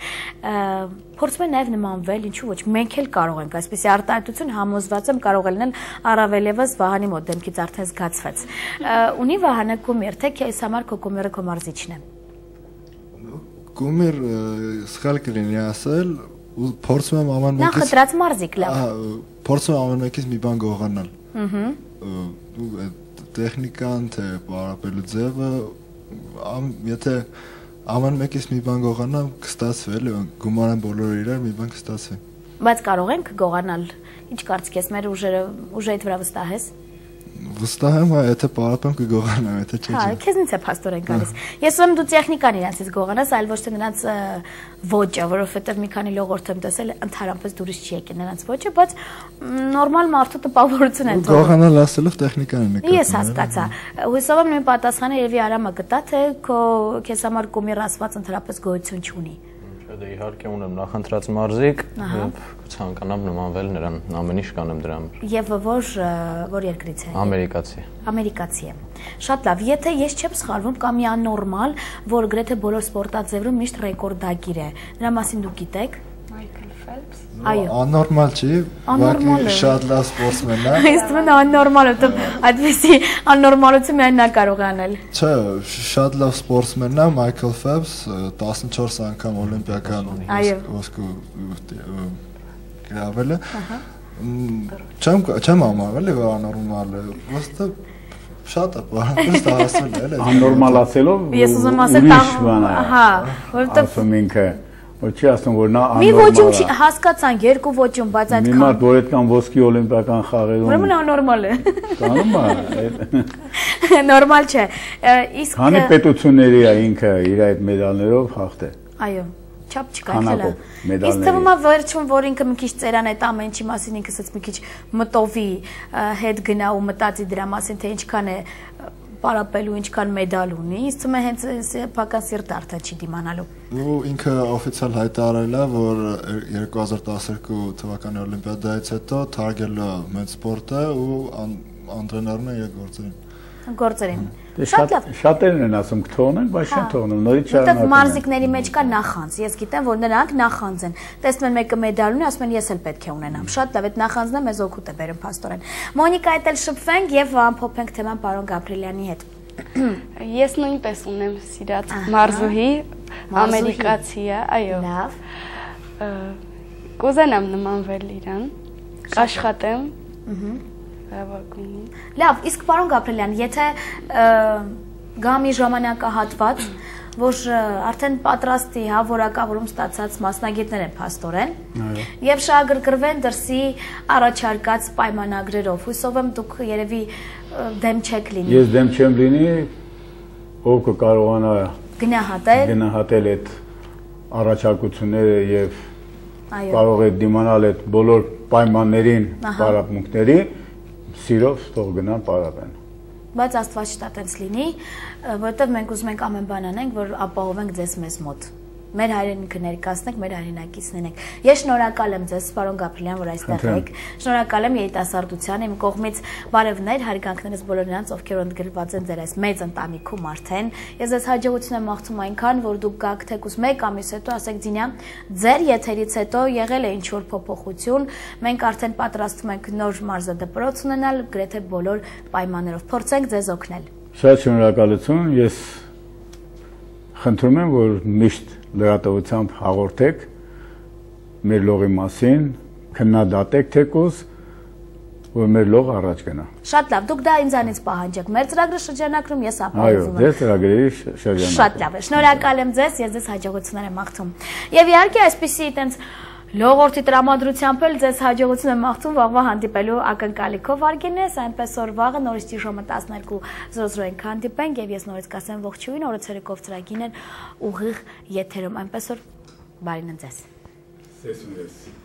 Speaker 9: փորձում են նաև նմանվել, ինչու ոչ, մենք էլ կարող ենք, այսպեսի արտահայտություն համոզված եմ կարող է լինել առավել ևս Վահանի մոտ դեմքից արդեն զգացվեց։ Ունի Վահանը կումիր, թե քեզ համար քո կումիրը քո մարզիչն է։
Speaker 2: Կումիր սխալ կլինի ասել, փորձում եմ ամեն մեկից
Speaker 9: նախընտրած մարզիկ լավ։
Speaker 2: Փորձում եմ ամեն մեկից մի բան գողանալ։ տեխնիկան, թե պարապելու ձևը, եթե ամեն մեկից մի բան գողանա, կստացվի, էլի, գումարեն բոլորը իրար, մի բան կստացվի։
Speaker 9: Բայց կարող ենք գողանալ, ինչ կարծիք ես, մեր ուժերիդ վրա վստահ ես։
Speaker 2: Վստահ եմ, եթե պարապեմ կգողանամ, եթե չէ։
Speaker 9: Հա, քեզնից է փաստորեն գալիս։ Ես ում դու տեխնիկան իրանցից գողանաս, այլ ոչ թե նրանց ոճը, որովհետև մի քանի լողորդ եմ տեսել, ընդհանրապես դուրս չի եկել նրանց ոճը, բայց նորմալ մարդու տպավորություն են թողնում։
Speaker 2: Գողանալ ասելով տեխնիկան է նկատում։
Speaker 9: Ես հասկացա։ Հույսով եմ նույն պատասխանը երևի Արամը գտա, թե քեզ համար կումիր ասված ընդհանրապես գոյություն չունի։
Speaker 21: Դե իհարկե ունեմ նախընտրած մարզիկ եւ ցանկանամ նմանվել նրան, ամեն ինչ կանեմ դրա համար։
Speaker 9: Եվ որ երկրից է։
Speaker 21: Ամերիկացի։
Speaker 9: Ամերիկացի է։ Շատ լավ, եթե ես չեմ սխալվում, կա մի աննորմալ, որ գրեթե բոլոր սպորտաձևերում միշտ ռեկորդագիր է։ Նրա մասին դուք գիտեք։
Speaker 20: Michael Phelps։
Speaker 9: Այո։
Speaker 2: Աննորմալ չի, ուղղակի շատ լավ սպորտսմեն է։
Speaker 9: Ինձ թվում է աննորմալ է, այդպեսի աննորմալություն միայն նա կարող է անել։
Speaker 2: Չէ, շատ լավ սպորտսմեն է, Michael Phelps 14 անգամ օլիմպիական ոսկու գրավել է։ Չեմ համարվել, որ աննորմալ է, ոստը շատ է, պարապես ասել է։
Speaker 15: Աննորմալացելով
Speaker 9: ես ուզում ասել հա, որովհետև
Speaker 15: ասում ինքը Ոչի ասում որ նա
Speaker 9: մի ոճում չի հասկացան երկու ոճում, բայց այդքան
Speaker 15: մի մարդ որ այդքան ոսկի օլիմպիական խաղերում
Speaker 9: ուրեմն աննորմալ է։
Speaker 15: Կանում է։
Speaker 9: Նորմալ չէ։ Իսկ
Speaker 15: քանի պետությունների է ինքը իր այդ մեդալներով հաղթել։
Speaker 9: Այո, չափ չկա խելա։ Իսկ թվում է վերջում որ ինքը մի քիչ ծերան այդ ամեն ինչի մասին ինքս մի քիչ մտովի հետ գնա ու մտածի դրա մասին թե ինչքան է պարապելու ինչքան մեդալ ունի, իսկ թվում է հենց սեփական սիրտ արդեն չի դիմանալու։
Speaker 2: Ու ինքը օֆիցիալ հայտարարել է, որ 2012 թվականի օլիմպիադայից հետո թարգել է մեծ սպորտը ու անդրադառնում է իր գործերին։
Speaker 9: Շատ լավ։
Speaker 15: Շատերն են ասում կթողնեն, բայց չեն թողնում, նորից
Speaker 9: շարունակում։ Որտեվ մարզիկների մեջ կա նախանձ։ Ես գիտեմ, որ նրանք նախանձ են։ Տեսնում են մեկը մեդալ ունի, ասում են ես էլ պետք է ունենամ։ Շատ լավ, այդ նախանձն է մեզ օգուտ է բերում փաստորեն։ Մոնիկա, այդ էլ շփվենք եւ ամփոփենք թեման պարոն Գաբրիելյանի հետ։
Speaker 20: Ես նույնպես ունեմ սիրած մարզուհի, ամերիկացի է, այո։
Speaker 9: Լավ։
Speaker 20: Կուզենամ նմանվել իրան, կաշխատեմ։
Speaker 9: Լավ, իսկ պարոն Գաբրիելյան, եթե գա մի ժամանակահատված, որ արդեն պատրաստի որակավորում ստացած մասնագետներ են փաստորեն, եւ շահագրգռվեն դրսի առաջարկած պայմանագրերով, հույսով եմ դուք երևի դեմ չեք լինի։
Speaker 15: Ես դեմ չեմ լինի, ով կկարողանա գնահատել այդ առաջարկությունները եւ կարող է դիմանալ այդ բոլոր պայմաններին, պարապմունքների սիրով թող գնան պարապեն։
Speaker 9: Բայց Աստված չտա տենց լինի, որովհետև մենք ուզում ենք ամեն բան անենք, որ ապահովենք ձեզ մեզ մոտ։ Մեր հայրենիքը ներկայացնենք, մեր հայրենակիցն ենք։ Ես շնորհակալ եմ ձեզ, պարոն Գաբրիելյան, որ այստեղ եք։ Շնորհակալ եմ երիտասարդության, իմ կողմից բարևներ, հարգանքներս բոլոր նրանց, ովքեր ընդգրկված են ձեր այս մեծ ընտանիքում արդեն։ Ես ձեզ հաջողություն եմ մաղթում այնքան, որ դուք գաք թեկուզ 1 ամիս հետո, ասեք Ձինա, ձեր եթերից հետո եղել է ինչ-որ փոփոխություն, մենք արդեն պատրաստվում ենք նոր մարզադպրոց ունենալ, գրեթե բոլոր պայմաններով։ Փորձենք ձեզ օգնել։
Speaker 15: Շատ շնորհակալություն, ես խնդրում եմ, որ միշտ լրատվությամբ հաղորդեք մեր լողի մասին, քննադատեք թեկուզ, որ մեր լողը առաջ գնա։
Speaker 9: Շատ լավ, դուք դա ինձանից պահանջեք։ Մեր ծրագրի շրջանակում ես ապահովում եմ։
Speaker 15: Այո, ձեր ծրագրերի շրջանակում։
Speaker 9: Շատ լավ է, շնորհակալ եմ ձեզ, ես ձեզ հաջողություններ եմ մաղթում։ Եվ իհարկե այսպիսի այտենց լողորդի տրամադրությամբ էլ ձեզ հաջողություն եմ մաղթում վաղվա հանդիպելու ակնկալիքով Արգենես, այնպես որ վաղը նորից ժամը 12:00 հանդիպենք եւ ես նորից կասեմ ողջույն, օրը ցերեկով ծրագիրն ուղիղ եթերում, այնպես որ բարին ձեզ։
Speaker 15: Սեսունես։